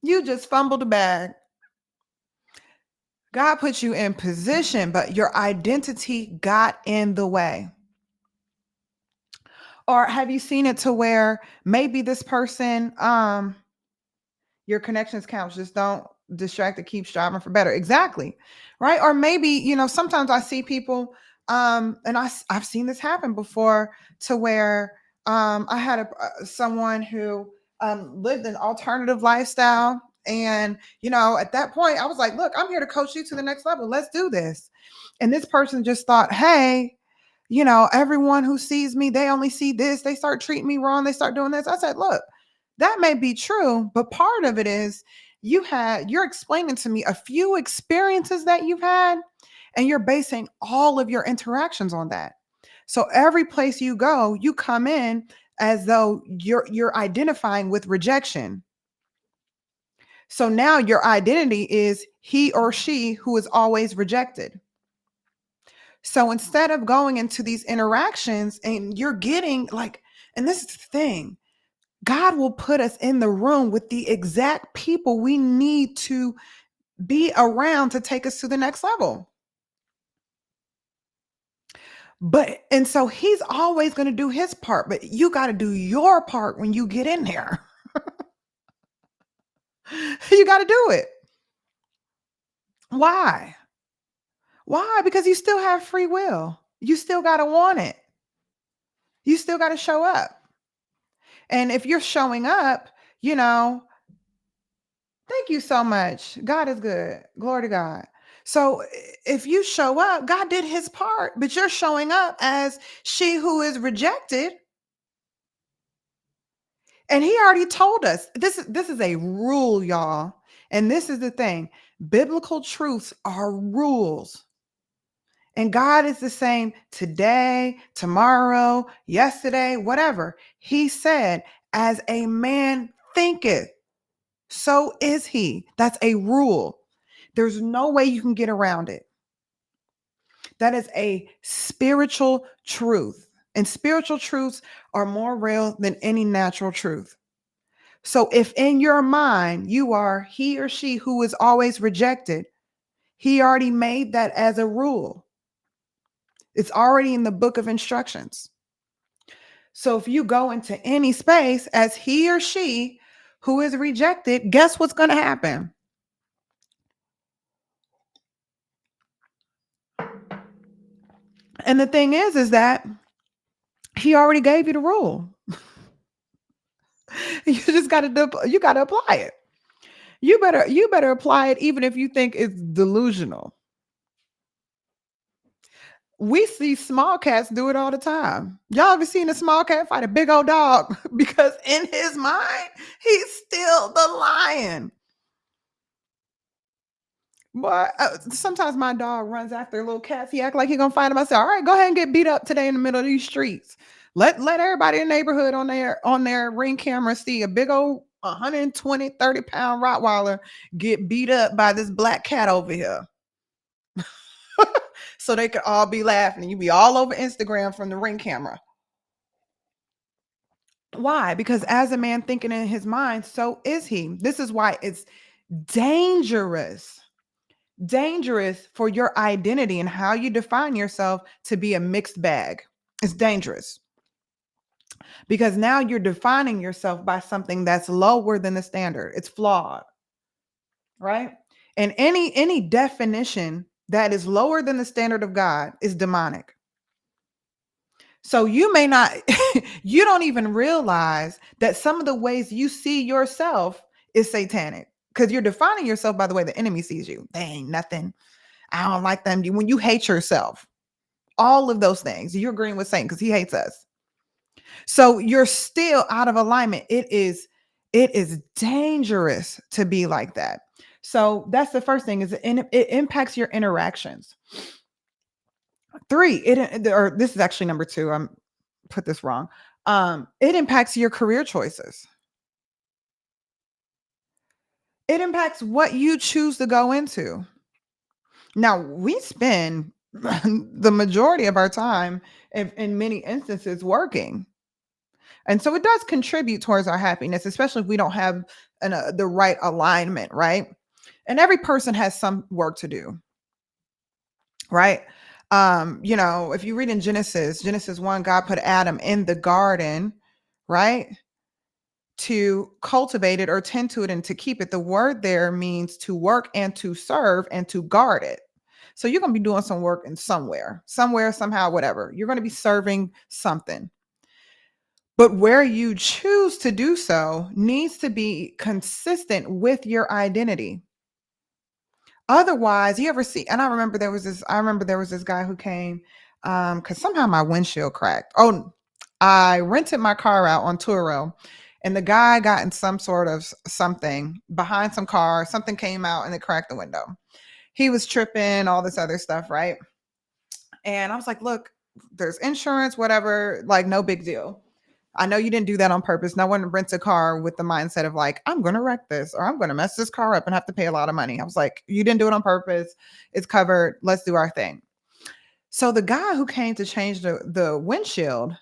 you just fumbled the bag. God put you in position, but your identity got in the way. Or have you seen it to where maybe this person, your connections counts, just don't distract, it keep striving for better. Exactly. Right. Or maybe, sometimes I see people, and I've seen this happen before, to where I had someone who lived an alternative lifestyle. And, at that point, I was like, look, I'm here to coach you to the next level. Let's do this. And this person just thought, hey, everyone who sees me, they only see this. They start treating me wrong. They start doing this. I said, look, that may be true, but part of it is you're explaining to me a few experiences that you've had, and you're basing all of your interactions on that. So every place you go, you come in as though you're identifying with rejection. So now your identity is he or she who is always rejected. So instead of going into these interactions and you're getting like, and this is the thing, God will put us in the room with the exact people we need to be around to take us to the next level. And so he's always going to do his part, but you got to do your part when you get in there. You got to do it. Why? Why? Because you still have free will. You still got to want it. You still got to show up. And if you're showing up, you know, thank you so much. God is good. Glory to God. So if you show up, God did his part, but you're showing up as she who is rejected. And he already told us this is a rule, y'all. And this is the thing. Biblical truths are rules. And God is the same today, tomorrow, yesterday, whatever. He said, as a man thinketh, so is he. That's a rule. There's no way you can get around it. That is a spiritual truth. And spiritual truths are more real than any natural truth. So if in your mind you are he or she who is always rejected, he already made that as a rule. It's already in the book of instructions. So if you go into any space as he or she who is rejected, guess what's going to happen? And the thing is that he already gave you the rule. You got to apply it. You better apply it even if you think it's delusional. We see small cats do it all the time. Y'all ever seen a small cat fight a big old dog? Because in his mind, he's still the lion. But sometimes my dog runs after little cats. He act like he gonna fight him. I say, all right, go ahead and get beat up today in the middle of these streets. Let everybody in the neighborhood on their ring camera see a big old 120, 30-pound Rottweiler get beat up by this black cat over here. So they could all be laughing and you be all over Instagram from the ring camera. Why? Because as a man thinking in his mind, so is he. This is why it's dangerous. Dangerous for your identity and how you define yourself to be a mixed bag. It's dangerous because now you're defining yourself by something that's lower than the standard. It's flawed, right? And any definition that is lower than the standard of God is demonic. So you may not, you don't even realize that some of the ways you see yourself is satanic because you're defining yourself by the way the enemy sees you. They ain't nothing. I don't like them. When you hate yourself, all of those things, you're agreeing with Satan because he hates us. So you're still out of alignment. It is dangerous to be like that. So that's the first thing is it impacts your interactions. 3, or this is actually number 2. I'm put this wrong. It impacts your career choices. It impacts what you choose to go into. Now, we spend the majority of our time in many instances working. And so it does contribute towards our happiness, especially if we don't have the right alignment, right? And every person has some work to do, right? If you read in Genesis 1, God put Adam in the garden, right? To cultivate it or tend to it and to keep it. The word there means to work and to serve and to guard it. So you're going to be doing some work in somewhere, somehow, whatever. You're going to be serving something. But where you choose to do so needs to be consistent with your identity. Otherwise, you ever see, and I remember there was this guy who came because somehow my windshield cracked. Oh, I rented my car out on Turo, and the guy got in some sort of something behind some car. Something came out and it cracked the window. He was tripping, all this other stuff, right? And I was like, look, there's insurance, whatever, like no big deal. I know you didn't do that on purpose. No one rents a car with the mindset of like, I'm going to wreck this or I'm going to mess this car up and have to pay a lot of money. I was like, you didn't do it on purpose. It's covered. Let's do our thing. So the guy who came to change the windshield,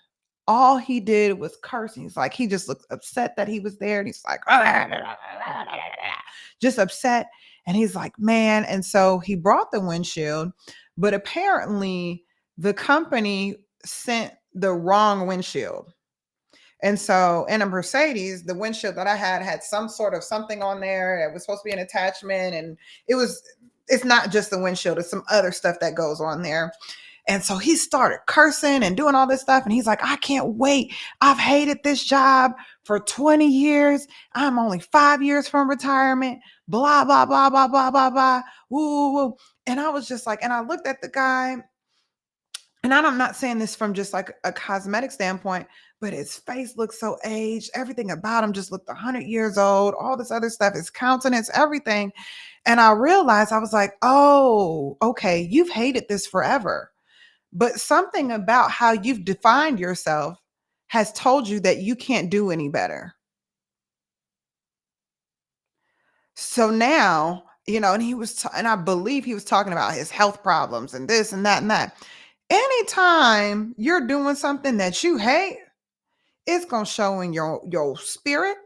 all he did was cursing. He's like, he just looked upset that he was there. And he's like, just upset. And he's like, man. And so he brought the windshield, but apparently the company sent the wrong windshield. And so in a Mercedes, the windshield that I had some sort of something on there. It was supposed to be an attachment. And it's not just the windshield, it's some other stuff that goes on there. And so he started cursing and doing all this stuff. And he's like, I can't wait. I've hated this job for 20 years. I'm only 5 years from retirement. Blah, blah, blah, blah, blah, blah, blah. Woo, woo, woo. And I was just like, and I looked at the guy, and I'm not saying this from just like a cosmetic standpoint, but his face looked so aged. Everything about him just looked 100 years old. All this other stuff, his countenance, everything. And I realized, I was like, oh, okay, you've hated this forever. But something about how you've defined yourself has told you that you can't do any better. So now, and and I believe he was talking about his health problems and this and that and that. Anytime you're doing something that you hate, it's gonna show in your spirit.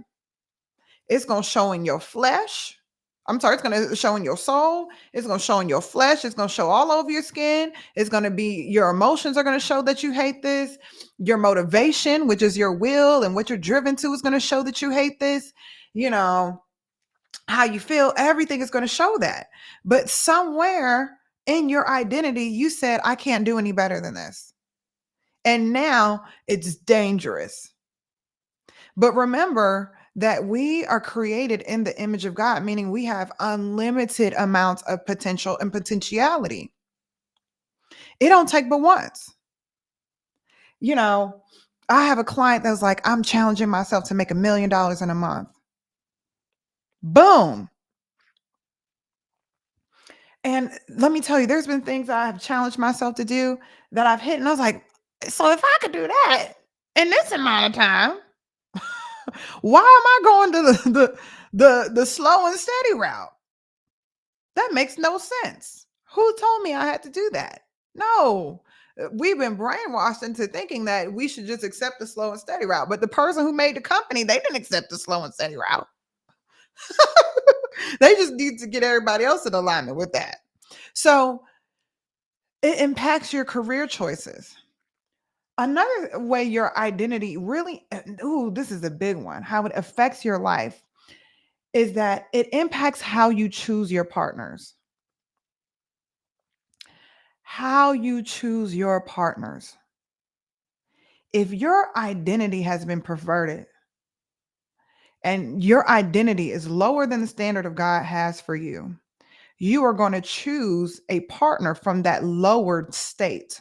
It's gonna show in your flesh. I'm sorry, it's gonna show in your soul. It's gonna show in your flesh. It's gonna show all over your skin. It's gonna be your emotions are gonna show that you hate this. Your motivation, which is your will and what you're driven to, is gonna show that you hate this. You know, how you feel, everything is gonna show that. But somewhere in your identity, you said, I can't do any better than this. And now it's dangerous. But remember that we are created in the image of God, meaning we have unlimited amounts of potential and potentiality. It don't take but once. You know, I have a client that was like, I'm challenging myself to make $1 million in a month. Boom. And let me tell you, there's been things I have challenged myself to do that I've hit. And I was like, so if I could do that in this amount of time, why am I going to the slow and steady route? That makes no sense. Who told me I had to do that? No. We've been brainwashed into thinking that we should just accept the slow and steady route. But the person who made the company, they didn't accept the slow and steady route. They just need to get everybody else in alignment with that. So it impacts your career choices. Another way your identity really, ooh, this is a big one, how it affects your life is that it impacts how you choose your partners. How you choose your partners. If your identity has been perverted and your identity is lower than the standard of God has for you, you are going to choose a partner from that lowered state.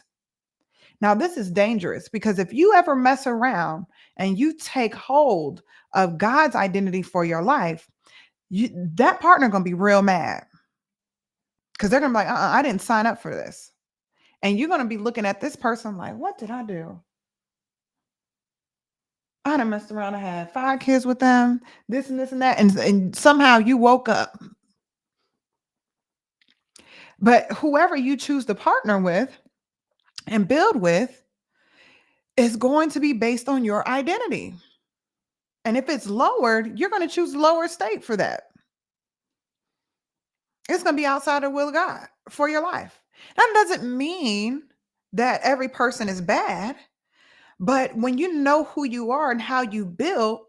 Now, this is dangerous because if you ever mess around and you take hold of God's identity for your life, that partner going to be real mad because they're going to be like, I didn't sign up for this. And you're going to be looking at this person like, what did I do? I done messed around and had 5 kids with them, this and that, and somehow you woke up. But whoever you choose to partner with and build with is going to be based on your identity. And if it's lowered, you're going to choose the lower state for that. It's going to be outside the will of God for your life. That doesn't mean that every person is bad, but when you know who you are and how you're built,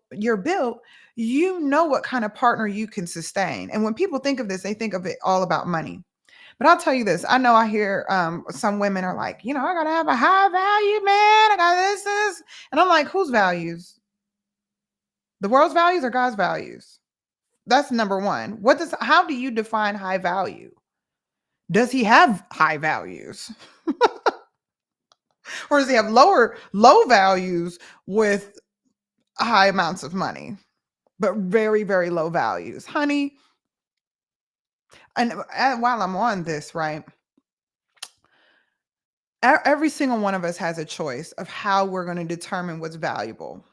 you know what kind of partner you can sustain. And when people think of this, they think of it all about money. But I'll tell you this. I know I hear some women are like, I gotta have a high value man. I got this. And I'm like, whose values? The world's values or God's values? That's number one. How do you define high value? Does he have high values? Or does he have low values with high amounts of money, but very, very low values? Honey, and while I'm on this, right? Every single one of us has a choice of how we're going to determine what's valuable.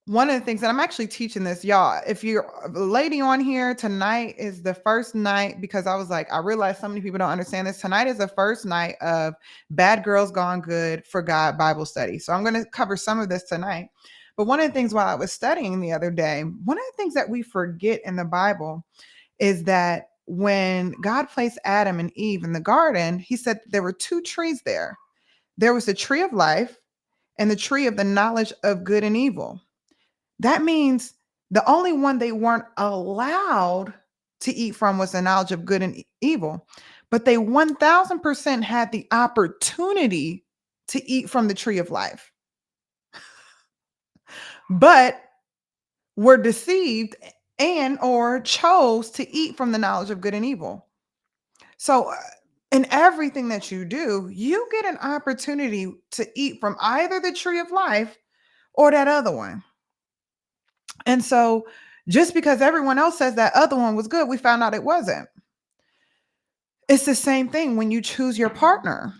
One of the things that I'm actually teaching this, y'all, if you're a lady on here, tonight is the first night because I was like, I realized so many people don't understand this. Tonight is the first night of Bad Girls Gone Good for God Bible study. So I'm going to cover some of this tonight. But one of the things while I was studying the other day, one of the things that we forget in the Bible is that when God placed Adam and Eve in the garden, he said there were 2 trees there. There was the tree of life and the tree of the knowledge of good and evil. That means the only one they weren't allowed to eat from was the knowledge of good and evil. But they 1000% had the opportunity to eat from the tree of life, but were deceived and or chose to eat from the knowledge of good and evil. So in everything that you do, you get an opportunity to eat from either the tree of life or that other one. And so just because everyone else says that other one was good, we found out it wasn't. It's the same thing when you choose your partner.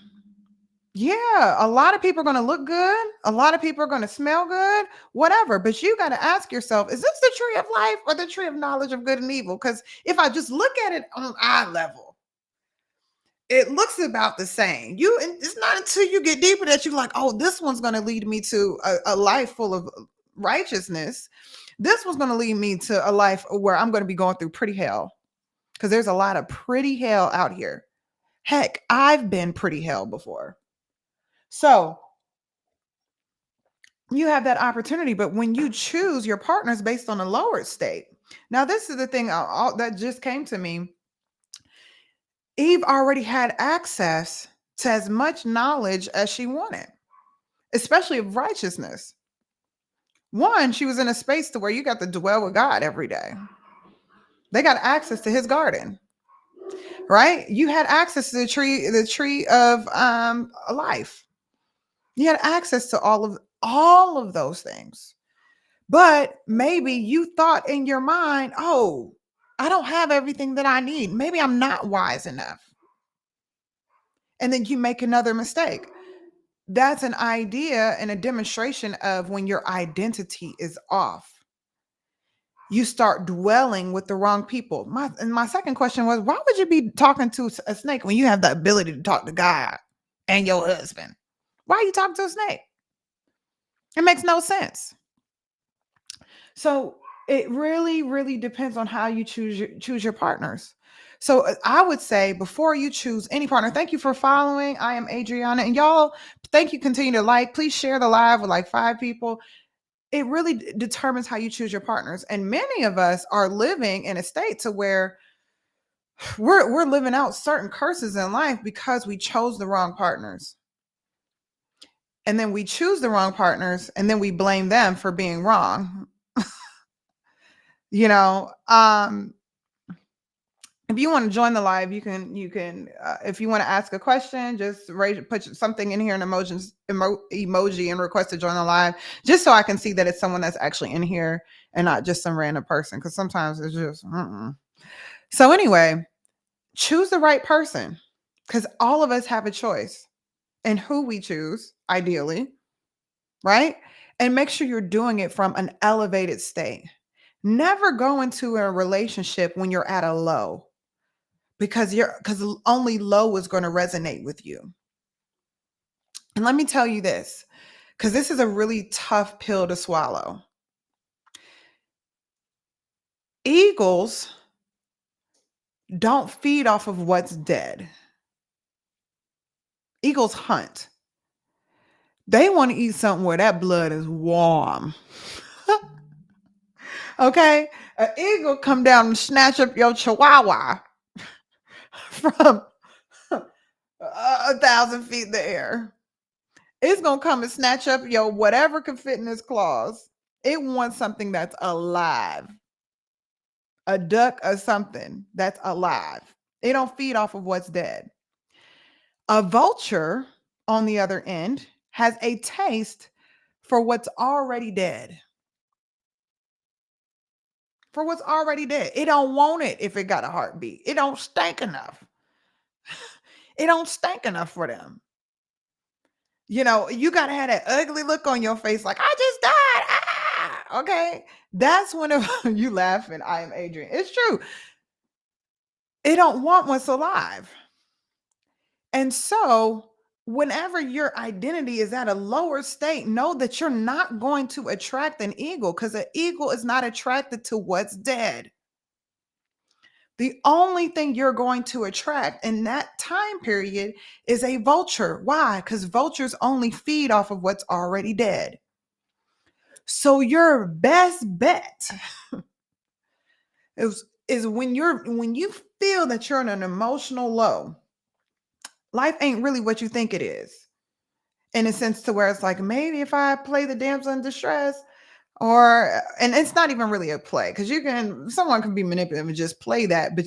Yeah, a lot of people are going to look good. A lot of people are going to smell good, whatever. But you got to ask yourself, is this the tree of life or the tree of knowledge of good and evil? Because if I just look at it on eye level, it looks about the same. It's not until you get deeper that you're like, oh, this one's going to lead me to a life full of righteousness. This one's going to lead me to a life where I'm going to be going through pretty hell because there's a lot of pretty hell out here. Heck, I've been pretty hell before. So you have that opportunity, but when you choose your partners based on a lower state, now this is the thing that just came to me. Eve already had access to as much knowledge as she wanted, especially of righteousness. One, she was in a space to where you got to dwell with God every day. They got access to his garden, right? You had access to the tree of life. You had access to all of those things. But maybe you thought in your mind, oh, I don't have everything that I need. Maybe I'm not wise enough. And then you make another mistake. That's an idea and a demonstration of when your identity is off. You start dwelling with the wrong people. My second question was, why would you be talking to a snake when you have the ability to talk to God and your husband? Why are you talking to a snake? It makes no sense. So it really, really depends on how you choose your partners. So I would say before you choose any partner, thank you for following. I am Adriana, and y'all, thank you. Continue to like. Please share the live with like 5 people. It really determines how you choose your partners, and many of us are living in a state to where we're living out certain curses in life because we chose the wrong partners. And then we choose the wrong partners and then we blame them for being wrong. you know, if you want to join the live, you can if you want to ask a question, just put something in here in emoji and request to join the live, just so I can see that it's someone that's actually in here and not just some random person, because sometimes it's just So anyway, choose the right person, because all of us have a choice in who we choose, ideally, right? And make sure you're doing it from an elevated state. Never go into a relationship when you're at a low because only low is going to resonate with you. And let me tell you this, because this is a really tough pill to swallow. Eagles don't feed off of what's dead. Eagles hunt. They want to eat something where that blood is warm. Okay? An eagle come down and snatch up your chihuahua from 1,000 feet in the air. It's gonna come and snatch up your whatever can fit in its claws. It wants something that's alive, a duck or something that's alive. It don't feed off of what's dead. A vulture, on the other end, has a taste for what's already dead. For what's already dead. It don't want it if it got a heartbeat. It don't stink enough. It don't stink enough for them. You gotta have that ugly look on your face, like I just died. Ah, okay. That's when you laughing. I am Adrian. It's true. It don't want what's alive. And so whenever your identity is at a lower state, know that you're not going to attract an eagle because an eagle is not attracted to what's dead. The only thing you're going to attract in that time period is a vulture. Why? Because vultures only feed off of what's already dead. So your best bet is when you feel that you're in an emotional low. Life ain't really what you think it is. In a sense to where it's like, maybe if I play the damsel in distress, and it's not even really a play because someone can be manipulative and just play that, but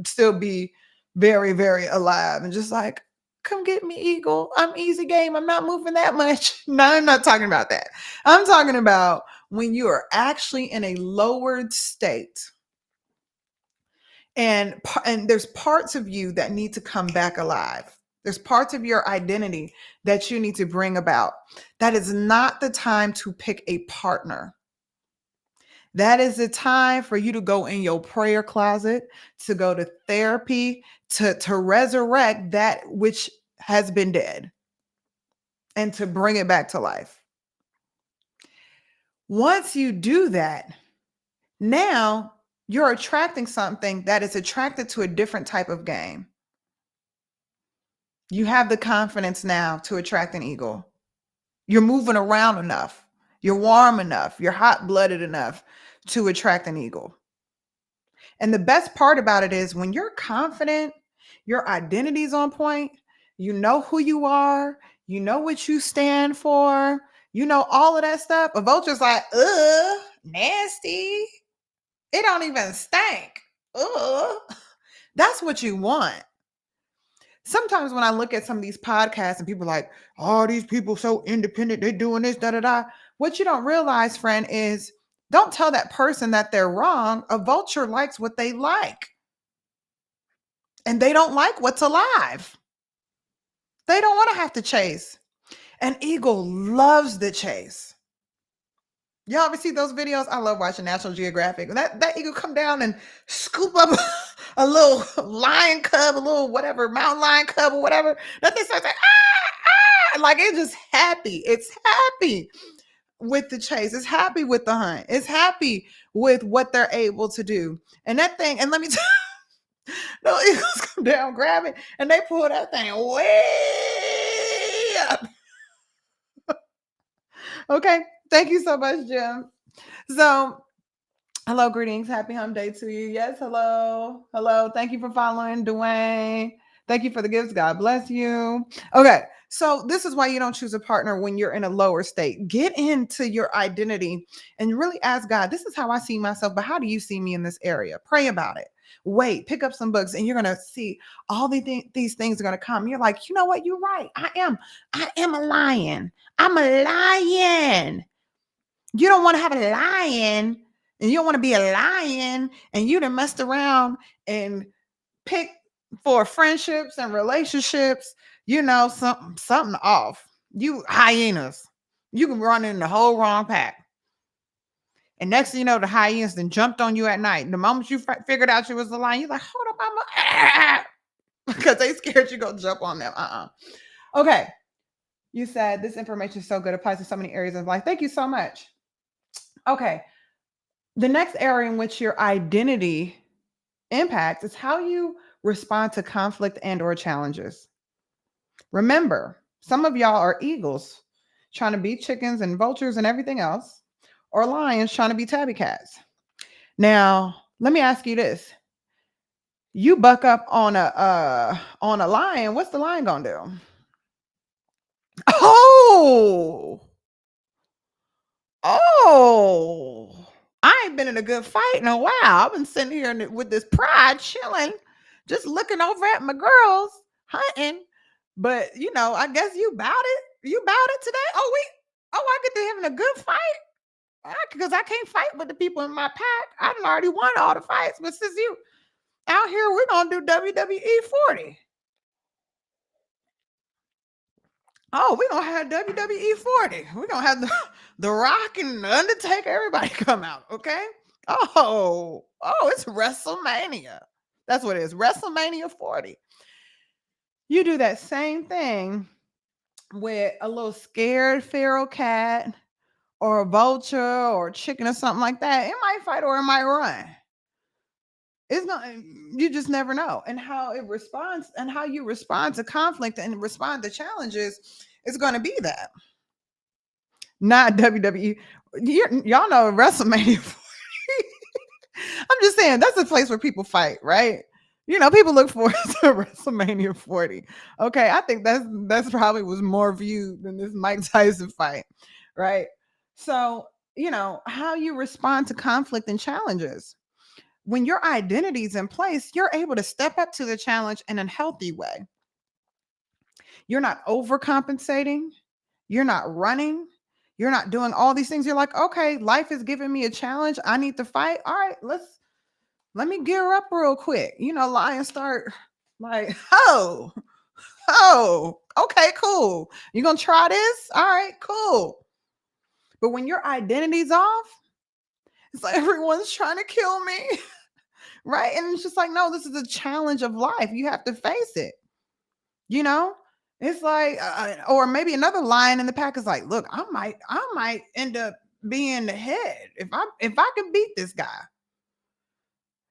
still be very, very alive and just like, come get me, eagle. I'm easy game. I'm not moving that much. No, I'm not talking about that. I'm talking about when you are actually in a lowered state and there's parts of you that need to come back alive. There's parts of your identity that you need to bring about. That is not the time to pick a partner. That is the time for you to go in your prayer closet, to go to therapy, to resurrect that which has been dead and to bring it back to life. Once you do that, now you're attracting something that is attracted to a different type of game. You have the confidence now to attract an eagle. You're moving around enough. You're warm enough. You're hot-blooded enough to attract an eagle. And the best part about it is when you're confident, your identity's on point, you know who you are, you know what you stand for, you know all of that stuff. A vulture's like, ugh, nasty. It don't even stink. Ugh. That's what you want. Sometimes when I look at some of these podcasts and people are like, oh, these people so independent, they're doing this, da da da. What you don't realize, friend, is don't tell that person that they're wrong. A vulture likes what they like. And they don't like what's alive. They don't want to have to chase. An eagle loves the chase. Y'all ever see those videos? I love watching National Geographic. That eagle come down and scoop up a little lion cub, a little whatever, mountain lion cub or whatever. That thing starts like, like it's just happy. It's happy with the chase. It's happy with the hunt. It's happy with what they're able to do. And that thing, and let me tell you, those eagles come down, grab it, and they pull that thing way up. Okay. Thank you so much, Jim. So, hello, greetings. Happy hump day to you. Yes, hello. Hello. Thank you for following, Dwayne. Thank you for the gifts. God bless you. Okay. So, this is why you don't choose a partner when you're in a lower state. Get into your identity and really ask God, this is how I see myself, but how do you see me in this area? Pray about it. Wait, pick up some books, and you're going to see all these things are going to come. You're like, you know what? You're right. I am a lion. I'm a lion. You don't want to have a lion and you don't want to be a lion and you done messed around and picked for friendships and relationships, something off. You hyenas. You can run in the whole wrong pack. And next thing you know, the hyenas then jumped on you at night. The moment you figured out you was the lion, you're like, hold up, I'm because they scared you go jump on them. Okay. You said this information is so good, applies to so many areas of life. Thank you so much. Okay. The next area in which your identity impacts is how you respond to conflict and or challenges. Remember, some of y'all are eagles trying to beat chickens and vultures and everything else, or lions trying to be tabby cats. Now, let me ask you this. You buck up on a lion, what's the lion gonna do? Oh, oh. I ain't been in a good fight in a while. I've been sitting here with this pride chilling, just looking over at my girls hunting. But I guess you bout it. You bout it today? I get to having a good fight. Because I can't fight with the people in my pack. I done already won all the fights. But since you out here, we're gonna do WWE 40. Oh, we gonna have WWE 40. We're gonna have the Rock and the Undertaker, everybody come out, okay? It's WrestleMania. That's what it is. WrestleMania 40. You do that same thing with a little scared feral cat or a vulture or a chicken or something like that. It might fight or it might run. It's not, you just never know. And how it responds and how you respond to conflict and respond to challenges is going to be that. Not WWE. Y'all know WrestleMania 40. I'm just saying that's a place where people fight, right? People look forward to WrestleMania 40. Okay, I think that's probably was more viewed than this Mike Tyson fight, right? So, how you respond to conflict and challenges. When your identity is in place, you're able to step up to the challenge in a healthy way. You're not overcompensating. You're not running. You're not doing all these things. You're like, okay, life is giving me a challenge. I need to fight. All right, let me gear up real quick. Lions start like, okay, cool. You gonna try this? All right, cool. But when your identity's off, it's like everyone's trying to kill me. Right? And it's just like, no, this is a challenge of life. You have to face it. You know? It's like, or maybe another lion in the pack is like, look, I might end up being the head if I can beat this guy.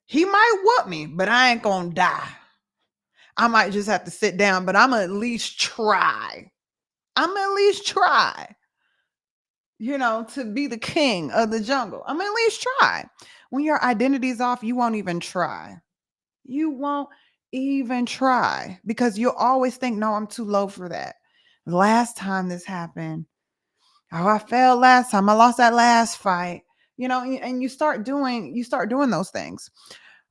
He might whoop me, but I ain't gonna die. I might just have to sit down, but I'm gonna at least try. To be the king of the jungle. I'm gonna at least try. When your identity's off, you won't even try. You won't even try because you'll always think, no, I'm too low for that. Last time this happened, I failed last time. I lost that last fight. And you start doing those things.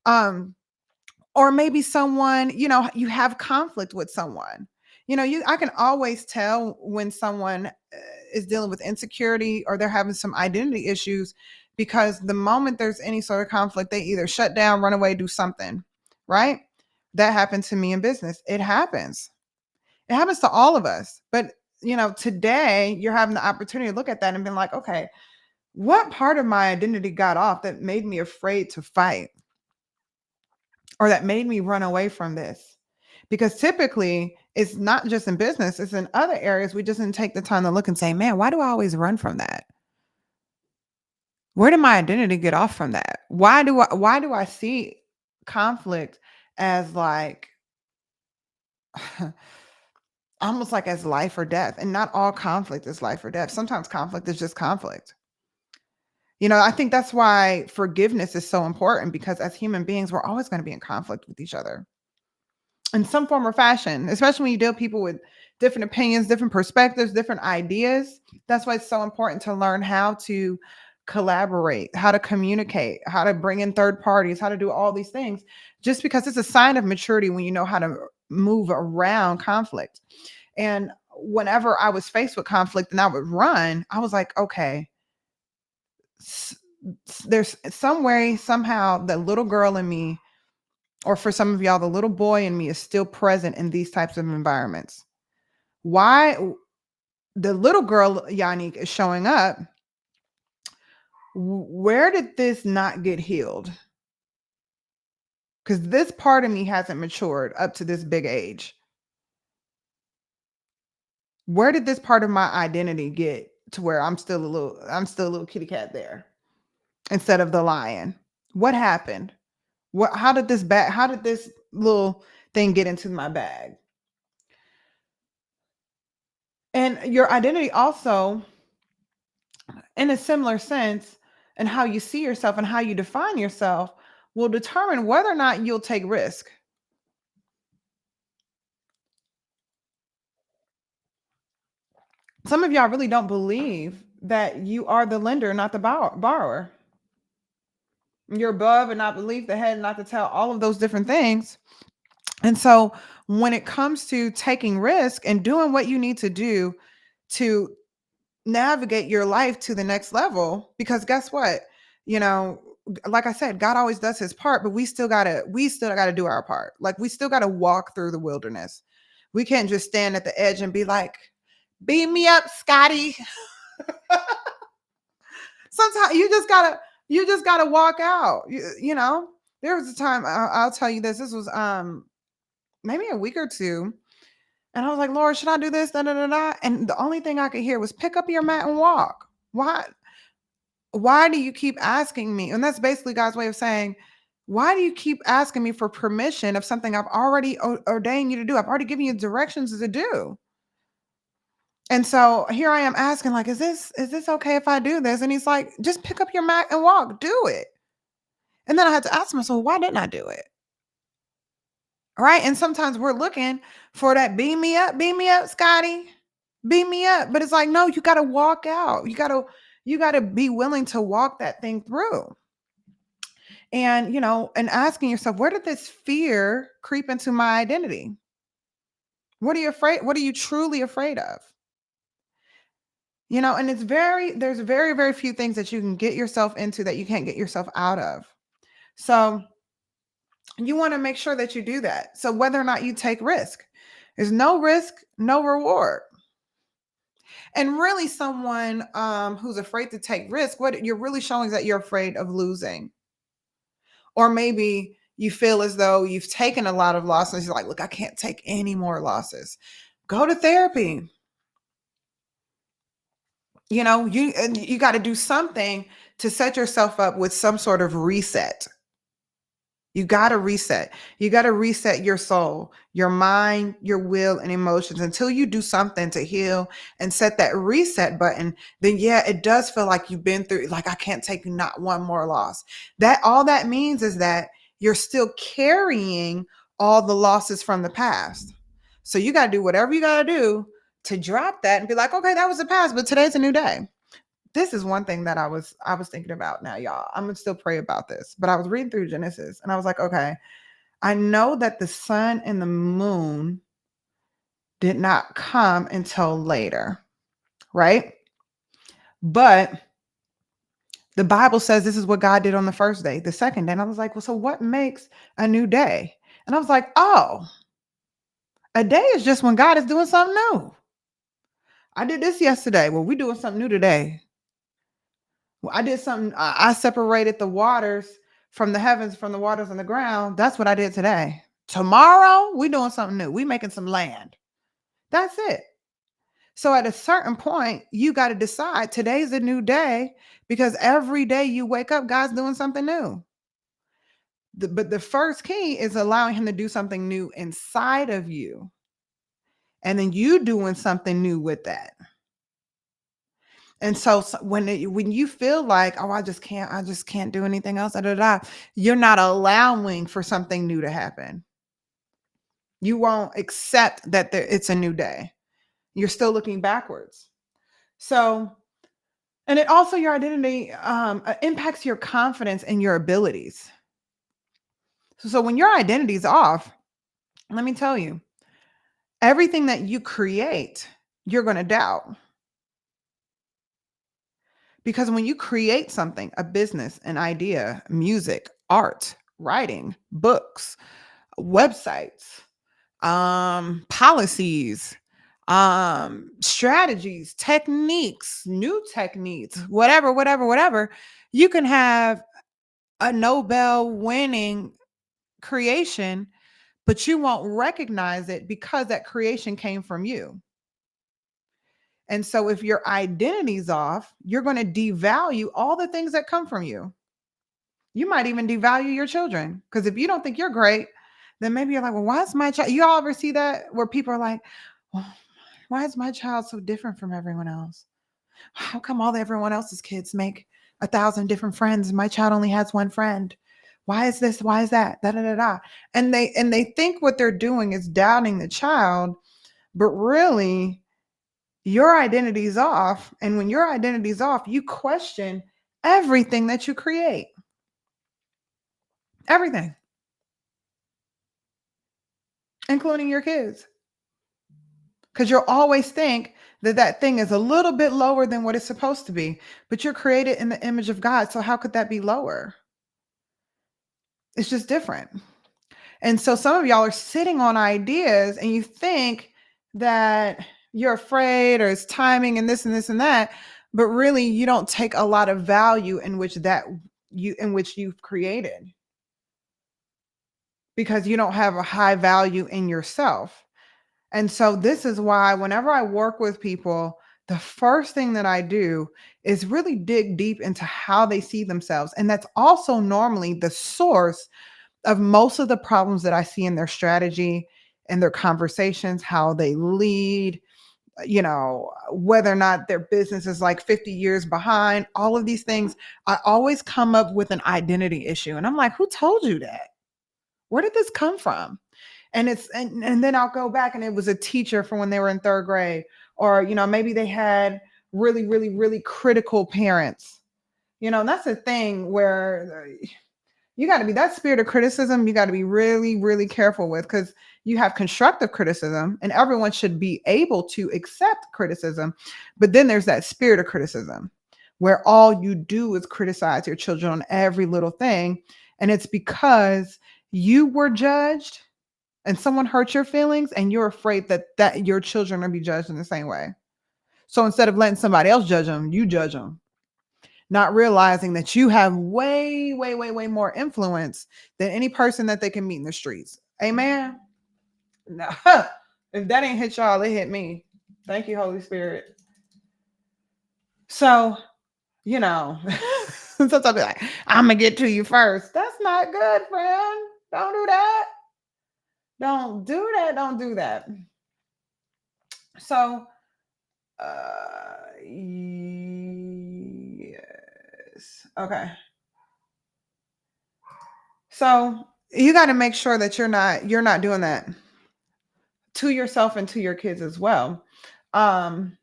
Or maybe someone, you have conflict with someone. I can always tell when someone is dealing with insecurity or they're having some identity issues because the moment there's any sort of conflict, they either shut down, run away, do something, right? That happened to me in business. It happens. It happens to all of us. But, today you're having the opportunity to look at that and be like, okay, what part of my identity got off that made me afraid to fight? Or that made me run away from this? Because typically it's not just in business, it's in other areas. We just didn't take the time to look and say, man, why do I always run from that? Where did my identity get off from that? Why do I see conflict as like almost like as life or death? And not all conflict is life or death. Sometimes conflict is just conflict. I think that's why forgiveness is so important because as human beings, we're always going to be in conflict with each other in some form or fashion, especially when you deal with people with different opinions, different perspectives, different ideas. That's why it's so important to learn how to collaborate, how to communicate, how to bring in third parties, how to do all these things, just because it's a sign of maturity when you know how to move around conflict. And whenever I was faced with conflict and I would run, I was like, okay, there's some way, somehow, the little girl in me, or for some of y'all, the little boy in me is still present in these types of environments. Why? the little girl Yanik is showing up, where did this not get healed? Because this part of me hasn't matured up to this big age. Where did this part of my identity get to where I'm still a little kitty cat there instead of the lion? What happened? How did this little thing get into my bag? And your identity also, in a similar sense, and how you see yourself and how you define yourself will determine whether or not you'll take risk. Some of y'all really don't believe that you are the lender, not the borrower. You're above and not beneath, the head, not the tail, all of those different things. And so when it comes to taking risk and doing what you need to do to navigate your life to the next level, because guess what? You know, like I said, God always does his part, but we still gotta do our part. Like we still gotta walk through the wilderness. We can't just stand at the edge and be like, beam me up, Scotty. Sometimes you just gotta walk out. You know, there was a time I'll tell you this. This was maybe a week or two. And I was like, Lord, should I do this? Da, da, da, da. And the only thing I could hear was pick up your mat and walk. Why do you keep asking me? And that's basically God's way of saying, why do you keep asking me for permission of something I've already ordained you to do? I've already given you directions to do. And so here I am asking, like, is this okay if I do this? And he's like, just pick up your mat and walk, do it. And then I had to ask myself, why didn't I do it? Right. And sometimes we're looking for that beam me up, Scotty. Beam me up. But it's like, no, you gotta walk out. You gotta be willing to walk that thing through. And and asking yourself, where did this fear creep into my identity? What are you truly afraid of? And there's very, very few things that you can get yourself into that you can't get yourself out of. So you want to make sure that you do that. So whether or not you take risk, there's no risk, no reward. And really someone who's afraid to take risk, what you're really showing is that you're afraid of losing. Or maybe you feel as though you've taken a lot of losses. You're like, look, I can't take any more losses. Go to therapy. You got to do something to set yourself up with some sort of reset. You got to reset. You got to reset your soul, your mind, your will, and emotions until you do something to heal and set that reset button. Then, yeah, it does feel like you've been through, like, I can't take not one more loss. All that means is that you're still carrying all the losses from the past. So you got to do whatever you got to do to drop that and be like, okay, that was the past, but today's a new day. This is one thing that I was thinking about now, y'all. I'm gonna still pray about this, but I was reading through Genesis and I was like, okay, I know that the sun and the moon did not come until later, right? But the Bible says this is what God did on the first day, the second day. And I was like, well, so what makes a new day? And I was like, oh, a day is just when God is doing something new. I did this yesterday. Well, we're doing something new today. Well, I did something. I separated the waters from the heavens, from the waters on the ground. That's what I did today. Tomorrow, we doing something new. We making some land. That's it. So at a certain point, you got to decide today's a new day because every day you wake up, God's doing something new. But the first key is allowing him to do something new inside of you. And then you doing something new with that. And so, when you feel like, oh, I just can't do anything else, da, da, da, you're not allowing for something new to happen. You won't accept that it's a new day. You're still looking backwards. So, and it also your identity impacts your confidence and your abilities. So when your identity is off, let me tell you, everything that you create, you're going to doubt. Because when you create something, a business, an idea, music, art, writing, books, websites, policies, strategies, techniques, new techniques, whatever, whatever, whatever. You can have a Nobel winning creation, but you won't recognize it because that creation came from you. And so if your identity's off, you're going to devalue all the things that come from you. You might even devalue your children because if you don't think you're great, then maybe you're like, well, why is my child? You all ever see that where people are like, well, why is my child so different from everyone else? How come all everyone else's kids make 1,000 different friends? My child only has one friend. Why is this? Why is that? Da da da da. And they think what they're doing is doubting the child, but really your identity's off. And when your identity's off, you question everything that you create. Everything, including your kids. Because you'll always think that that thing is a little bit lower than what it's supposed to be, but you're created in the image of God. So how could that be lower? It's just different. And so some of y'all are sitting on ideas and you think that you're afraid or it's timing and this and this and that, but really you don't take a lot of value in which you've created because you don't have a high value in yourself. And so this is why whenever I work with people, the first thing that I do is really dig deep into how they see themselves. And that's also normally the source of most of the problems that I see in their strategy and their conversations, how they lead, whether or not their business is like 50 years behind, all of these things. I always come up with an identity issue. And I'm like, who told you that? Where did this come from? And then I'll go back and it was a teacher from when they were in third grade, or maybe they had really, really, really critical parents. And that's the thing where you got to be that spirit of criticism. You got to be really, really careful with because you have constructive criticism and everyone should be able to accept criticism. But then there's that spirit of criticism where all you do is criticize your children on every little thing. And it's because you were judged and someone hurt your feelings and you're afraid that your children will be judged in the same way. So instead of letting somebody else judge them, you judge them, not realizing that you have way, way, way, way more influence than any person that they can meet in the streets. Amen. No, if that ain't hit y'all, it hit me. Thank you, Holy Spirit. So, sometimes I'll be like, I'm gonna get to you first. That's not good, friend. Don't do that. Don't do that. Don't do that. So, yes. Okay. So you got to make sure that you're not doing that to yourself and to your kids as well. Um,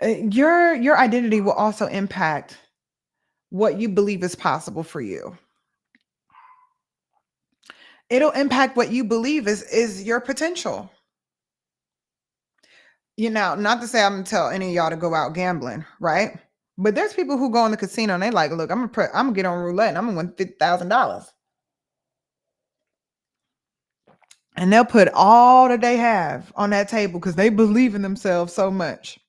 your identity will also impact what you believe is possible for you. It'll impact what you believe is your potential. Not to say I'm gonna tell any of y'all to go out gambling, right? But there's people who go in the casino and they like, look, I'm gonna get on roulette and I'm gonna win $50,000. And they'll put all that they have on that table because they believe in themselves so much.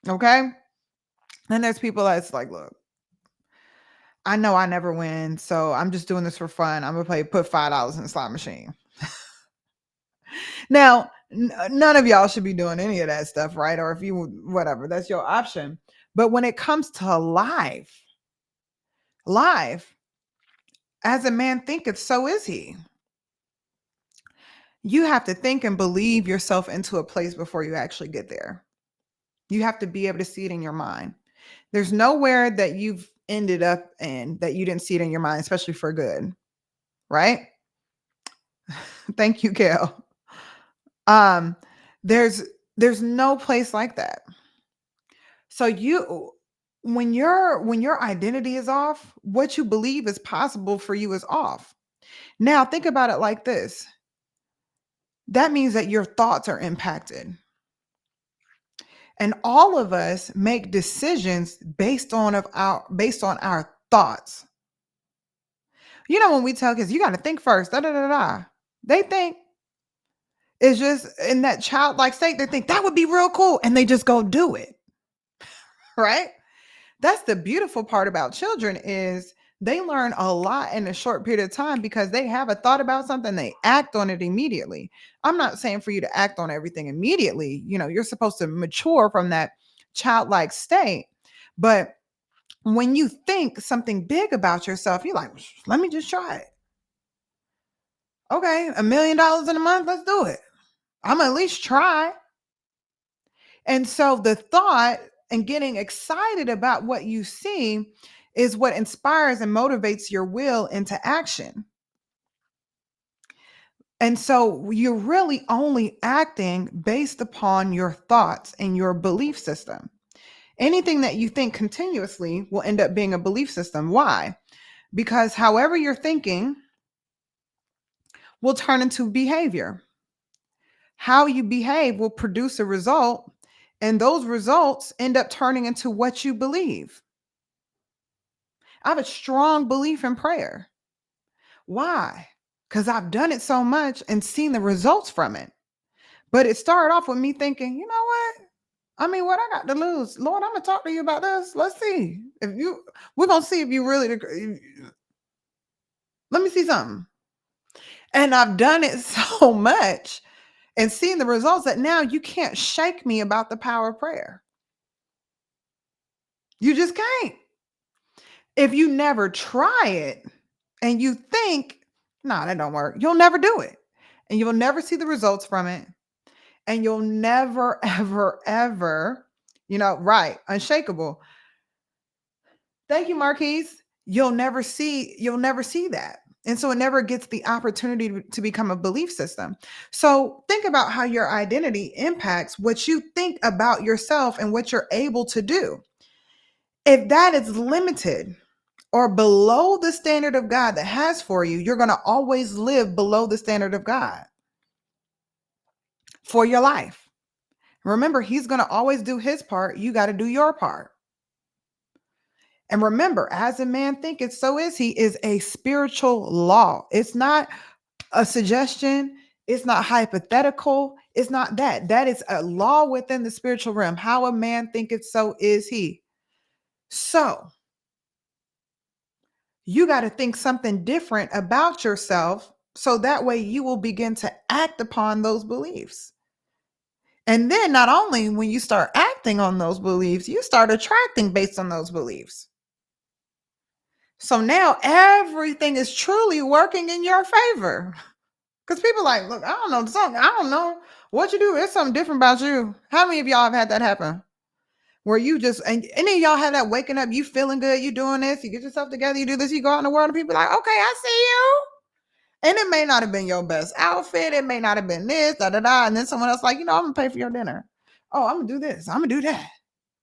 Okay. And there's people that's like, look, I know I never win, so I'm just doing this for fun. I'm gonna put $5 in the slot machine. Now, none of y'all should be doing any of that stuff, right? Or if you whatever, that's your option. But when it comes to life, as a man thinketh, so is he. You have to think and believe yourself into a place before you actually get there. You have to be able to see it in your mind. There's nowhere that you've ended up in that you didn't see it in your mind, especially for good, right? Thank you, Gail. Um, there's there's no place like that. So when your identity is off, what you believe is possible for you is off. Now think about it like this. That means that your thoughts are impacted. And all of us make decisions based on our thoughts. When we tell kids, you got to think first, da da da da. They think It's just in that childlike state, they think that would be real cool, and they just go do it, right? That's the beautiful part about children is they learn a lot in a short period of time because they have a thought about something, they act on it immediately. I'm not saying for you to act on everything immediately. You're supposed to mature from that childlike state. But when you think something big about yourself, you're like, let me just try it. Okay, $1 million in a month, let's do it. I'm at least try. And so the thought and getting excited about what you see is what inspires and motivates your will into action. And so you're really only acting based upon your thoughts and your belief system. Anything that you think continuously will end up being a belief system. Why? Because however you're thinking will turn into behavior. How you behave will produce a result, and those results end up turning into what you believe. I have a strong belief in prayer. Why? Because I've done it so much and seen the results from it. But it started off with me thinking, you know what? I mean, what I got to lose? Lord, I'm gonna talk to you about this. Let's see. We're gonna see if you really let me see something. And I've done it so much and seen the results that now you can't shake me about the power of prayer. You just can't. If you never try it and you think, no, that don't work, you'll never do it. And you'll never see the results from it. And you'll never, ever, ever, right, unshakable. Thank you, Marquise. You'll never see that. And so it never gets the opportunity to become a belief system. So think about how your identity impacts what you think about yourself and what you're able to do. If that is limited or below the standard of God that has for you, you're going to always live below the standard of God for your life. Remember, he's going to always do his part. You got to do your part. And remember, as a man thinketh, so is he, is a spiritual law. It's not a suggestion. It's not hypothetical. It's not that. That is a law within the spiritual realm. How a man thinketh, so is he. So you got to think something different about yourself so that way you will begin to act upon those beliefs. And then not only when you start acting on those beliefs, you start attracting based on those beliefs. So now everything is truly working in your favor. Because people like, look, I don't know something. I don't know what you do. There's something different about you. How many of y'all have had that happen? Where you just, and any of y'all had that waking up, you feeling good, you doing this, you get yourself together, you do this, you go out in the world, and people are like, okay, I see you. And it may not have been your best outfit. It may not have been this, da da da. And then someone else like, I'm gonna pay for your dinner. Oh, I'm gonna do this. I'm gonna do that.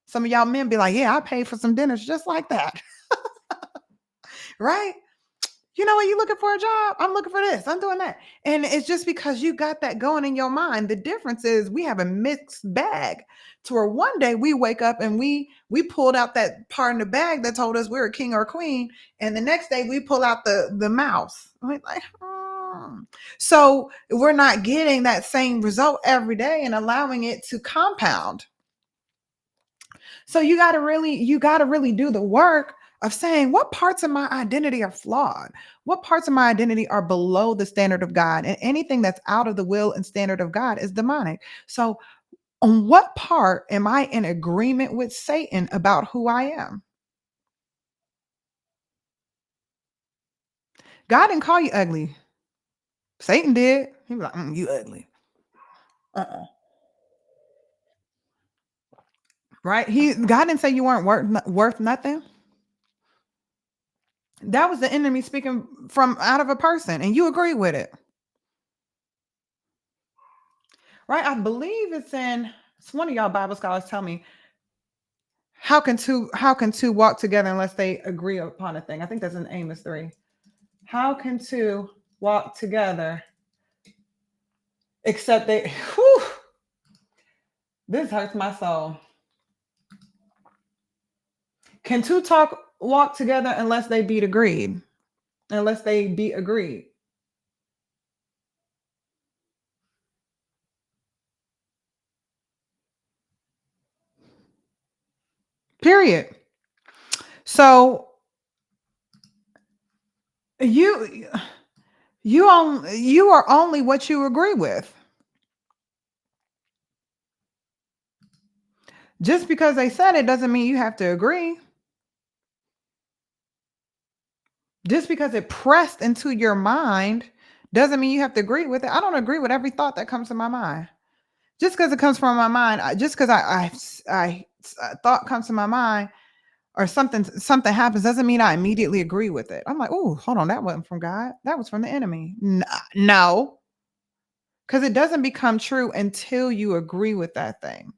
Some of y'all men be like, yeah, I paid for some dinners just like that. Right? You know what? You looking for a job? I'm looking for this. I'm doing that. And it's just because you got that going in your mind. The difference is we have a mixed bag to where one day we wake up and we pulled out that part in the bag that told us we're a king or a queen. And the next day we pull out the mouse. We're like, So we're not getting that same result every day and allowing it to compound. So you got to really do the work of saying what parts of my identity are flawed, what parts of my identity are below the standard of God, and anything that's out of the will and standard of God is demonic. So on what part am I in agreement with Satan about who I am? God didn't call you ugly. Satan did. He was like, you ugly. Uh-uh. Right? God didn't say you weren't worth nothing. That was the enemy speaking from out of a person, and you agree with it. Right? I believe it's one of y'all Bible scholars tell me how can two walk together unless they agree upon a thing. I think that's in Amos 3. How can two walk together except they whew, this hurts my soul. Can two talk walk together unless they be agreed? Unless they be agreed. Period. So you you are only what you agree with. Just because they said it doesn't mean you have to agree. Just because it pressed into your mind doesn't mean you have to agree with it. I don't agree with every thought that comes to my mind. Just because it comes from my mind, just because a thought comes to my mind or something happens doesn't mean I immediately agree with it. I'm like, oh, hold on, that wasn't from God. That was from the enemy. No, because it doesn't become true until you agree with that thing.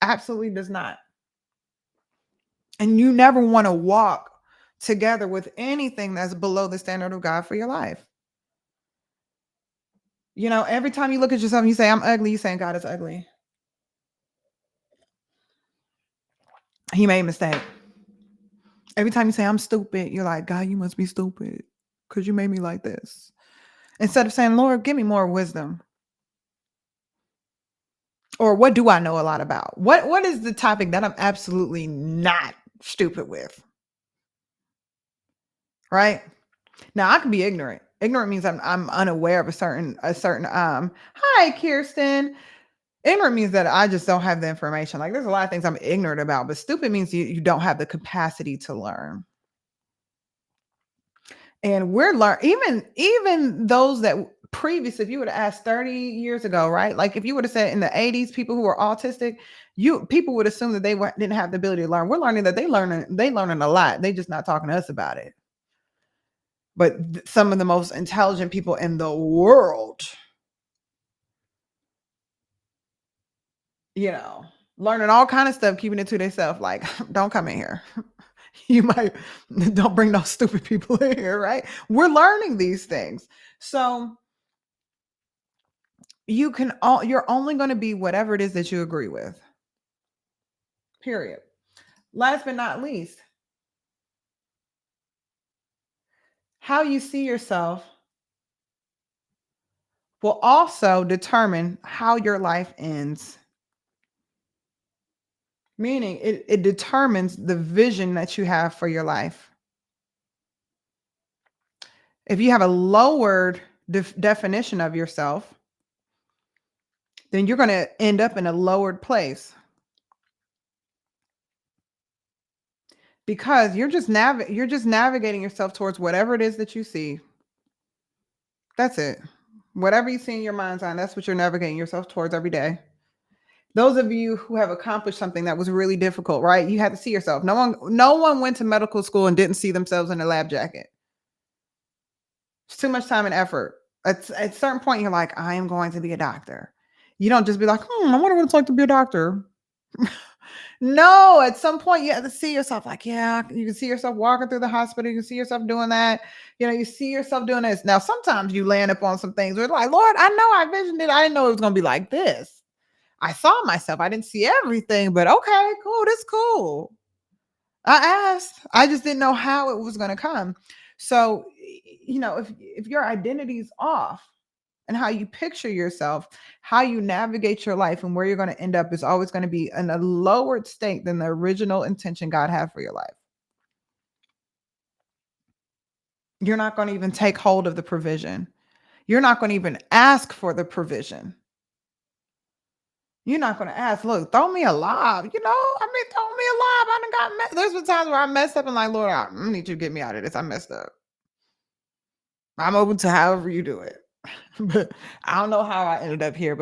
Absolutely does not. And you never want to walk together with anything that's below the standard of God for your life. Every time you look at yourself and you say, I'm ugly, you saying God is ugly. He made a mistake. Every time you say, I'm stupid, you're like, God, you must be stupid because you made me like this. Instead of saying, Lord, give me more wisdom. Or what do I know a lot about? What is the topic that I'm absolutely not stupid with? Right? Now I can be ignorant. Ignorant means I'm unaware of a certain. Hi, Kirsten. Ignorant means that I just don't have the information. Like there's a lot of things I'm ignorant about, but stupid means you don't have the capacity to learn. And we're learning, even those that previous, if you would have asked 30 years ago, right? Like if you would have said in the 80s, people who were autistic, people would assume that didn't have the ability to learn. We're learning that they learning a lot. They just not talking to us about it. But some of the most intelligent people in the world, you know, learning all kind of stuff, keeping it to themselves. Like, don't come in here. You might don't bring those stupid people in here, right? We're learning these things. So you're only going to be whatever it is that you agree with. Period. Last but not least, how you see yourself will also determine how your life ends. Meaning it determines the vision that you have for your life. If you have a lowered definition of yourself, then you're going to end up in a lowered place because you're just navigating yourself towards whatever it is that you see. That's it. Whatever you see in your mind's eye, that's what you're navigating yourself towards every day. Those of you who have accomplished something that was really difficult, right? You had to see yourself. No one went to medical school and didn't see themselves in a lab jacket. It's too much time and effort. At a certain point, you're like, I am going to be a doctor. You don't just be like, I wonder what it's like to be a doctor. No, at some point you have to see yourself like, yeah, you can see yourself walking through the hospital. You can see yourself doing that. You see yourself doing this. Now, sometimes you land up on some things where it's like, Lord, I know I visioned it. I didn't know it was going to be like this. I saw myself. I didn't see everything, but okay, cool. That's cool. I asked. I just didn't know how it was going to come. So, if your identity is off and how you picture yourself, how you navigate your life and where you're going to end up is always going to be in a lowered state than the original intention God had for your life. You're not going to even take hold of the provision. You're not going to even ask for the provision. You're not going to ask, look, throw me a lob. Throw me a lob. I done got messed. There's been times where I messed up and like, Lord, I need you to get me out of this. I messed up. I'm open to however you do it. But I don't know how I ended up here,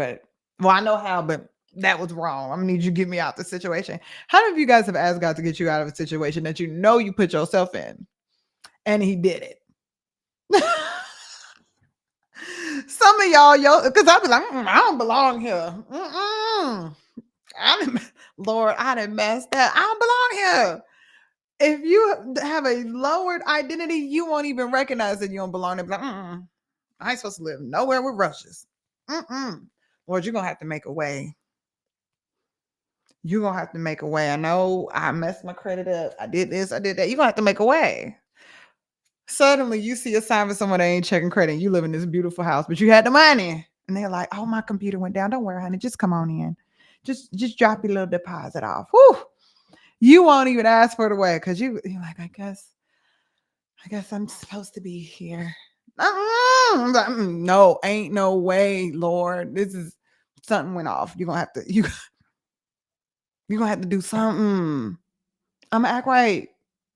I know how, but that was wrong. I'm gonna need you to get me out the situation. How many of you guys have asked God to get you out of a situation that you put yourself in? And he did it. Some of y'all, because I'll be like, I don't belong here. Lord, I done messed up. I don't belong here. If you have a lowered identity, you won't even recognize that you don't belong there. Be like, I ain't supposed to live nowhere with rushes. Lord, you're gonna have to make a way. You're gonna have to make a way. I know I messed my credit up. I did this, I did that. You're gonna have to make a way. Suddenly you see a sign for someone that ain't checking credit. You live in this beautiful house, but you had the money. And they're like, oh, my computer went down. Don't worry, honey. Just come on in. Just drop your little deposit off. Whew. You won't even ask for it away because you're like, I guess I'm supposed to be here. No, ain't no way, Lord. This is something went off. You're gonna have to do something. I'm gonna act right.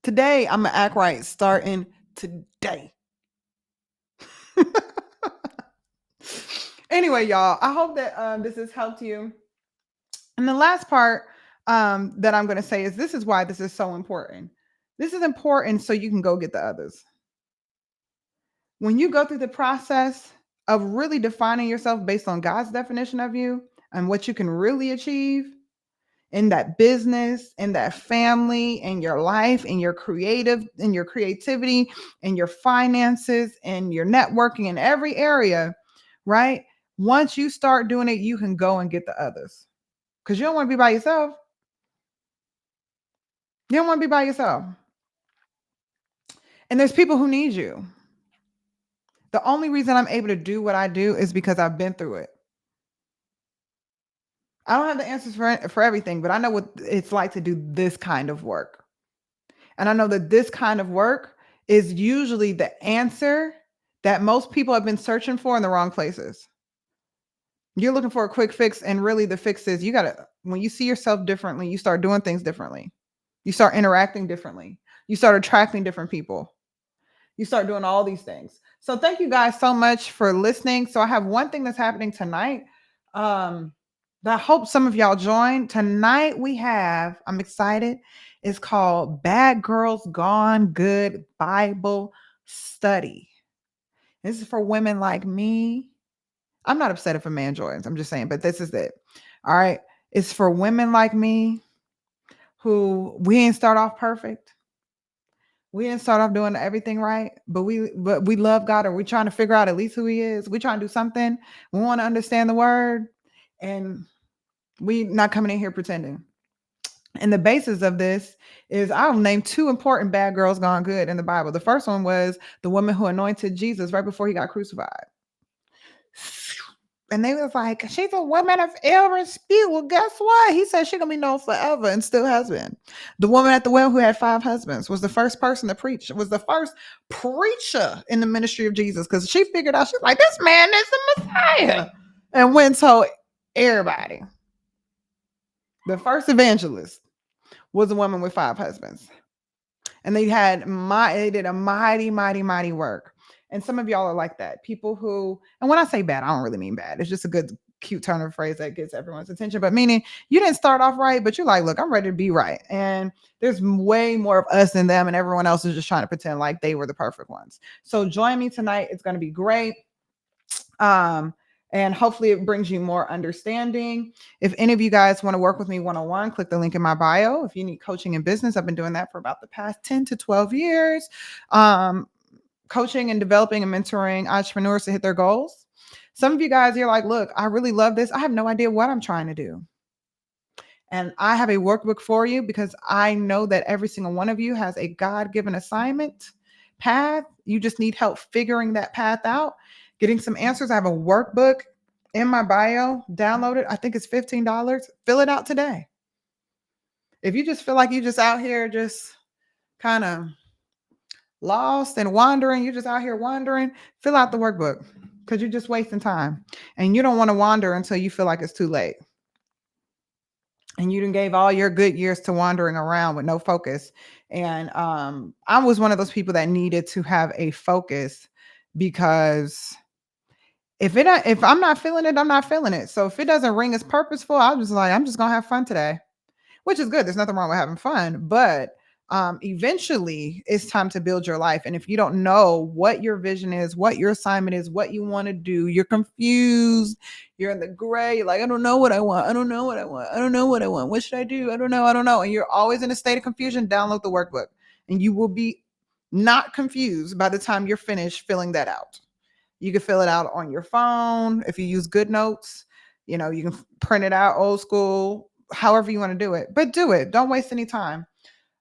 Today, I'm gonna act right starting today. Anyway, y'all, I hope that this has helped you. And the last part that I'm going to say is this is why this is so important. This is important so you can go get the others. When you go through the process of really defining yourself based on God's definition of you and what you can really achieve in that business, in that family, in your life, in your creativity, in your finances, in your networking, in every area, right? Once you start doing it, you can go and get the others because you don't want to be by yourself. You don't want to be by yourself. And there's people who need you. The only reason I'm able to do what I do is because I've been through it. I don't have the answers for everything, but I know what it's like to do this kind of work. And I know that this kind of work is usually the answer that most people have been searching for in the wrong places. You're looking for a quick fix, and really the fix is when you see yourself differently, you start doing things differently. You start interacting differently. You start attracting different people. You start doing all these things. So thank you guys so much for listening. So I have one thing that's happening tonight that I hope some of y'all join. Tonight I'm excited. It's called Bad Girls Gone Good Bible Study. This is for women like me. I'm not upset if a man joins. I'm just saying, but this is it. All right. It's for women like me who we didn't start off perfect. We didn't start off doing everything right, but we love God, or we trying to figure out at least who He is. We trying to do something. We want to understand the Word, and we not coming in here pretending. And the basis of this is I'll name two important bad girls gone good in the Bible. The first one was the woman who anointed Jesus right before He got crucified. And they was like, she's a woman of ill repute. Well, guess what? He said she's gonna be known forever and still has been. The woman at the well who had 5 husbands was the first person to preach, was the first preacher in the ministry of Jesus, because she figured out, she's like, this man is the Messiah. And went and told everybody. The first evangelist was a woman with 5 husbands. And they did a mighty, mighty, mighty work. And some of y'all are like that. People who, and when I say bad, I don't really mean bad. It's just a good, cute turn of phrase that gets everyone's attention. But meaning you didn't start off right, but you're like, look, I'm ready to be right. And there's way more of us than them, and everyone else is just trying to pretend like they were the perfect ones. So join me tonight. It's going to be great. And hopefully it brings you more understanding. If any of you guys want to work with me one-on-one, click the link in my bio. If you need coaching in business, I've been doing that for about the past 10 to 12 years. Coaching and developing and mentoring entrepreneurs to hit their goals. Some of you guys, you're like, look, I really love this. I have no idea what I'm trying to do. And I have a workbook for you because I know that every single one of you has a God-given assignment path. You just need help figuring that path out, getting some answers. I have a workbook in my bio. Download it. I think it's $15. Fill it out today. If you just feel like you're just out here just kind of lost and wandering, you're just out here wandering, fill out the workbook because you're just wasting time. And you don't want to wander until you feel like it's too late. And you done gave all your good years to wandering around with no focus. And I was one of those people that needed to have a focus, because if I'm not feeling it, I'm not feeling it. So if it doesn't ring as purposeful, I'm just like, I'm just gonna have fun today, which is good. There's nothing wrong with having fun, but eventually it's time to build your life. And if you don't know what your vision is, what your assignment is, what you want to do, you're confused, you're in the gray, you're like, I don't know what I want. I don't know what I want. I don't know what I want. What should I do? I don't know. I don't know. And you're always in a state of confusion. Download the workbook and you will be not confused by the time you're finished filling that out. You can fill it out on your phone. If you use GoodNotes, you can print it out old school, however you want to do it, but do it. Don't waste any time.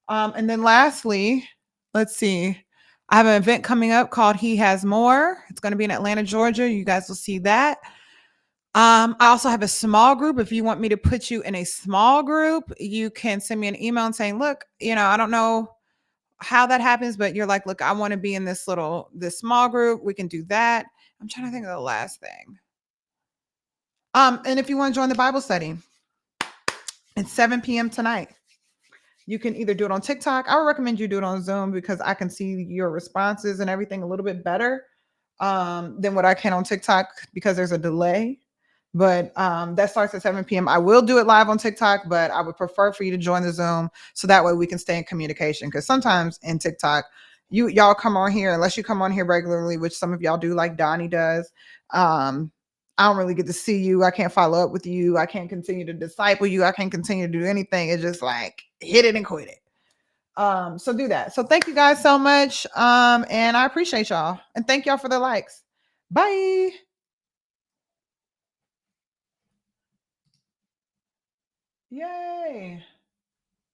And then lastly, let's see. I have an event coming up called He Has More. It's going to be in Atlanta, Georgia. You guys will see that. I also have a small group. If you want me to put you in a small group, you can send me an email and saying, look, I don't know how that happens, but you're like, look, I want to be in this small group. We can do that. I'm trying to think of the last thing. And if you want to join the Bible study, it's 7 p.m. tonight. You can either do it on TikTok. I would recommend you do it on Zoom because I can see your responses and everything a little bit better than what I can on TikTok because there's a delay. But that starts at 7 p.m. I will do it live on TikTok, but I would prefer for you to join the Zoom so that way we can stay in communication. Because sometimes in TikTok, y'all come on here, unless you come on here regularly, which some of y'all do, like Donnie does. I don't really get to see you. I can't follow up with you. I can't continue to disciple you. I can't continue to do anything. It's just like hit it and quit it. So do that. So thank you guys so much. And I appreciate y'all. And thank y'all for the likes. Bye. Yay.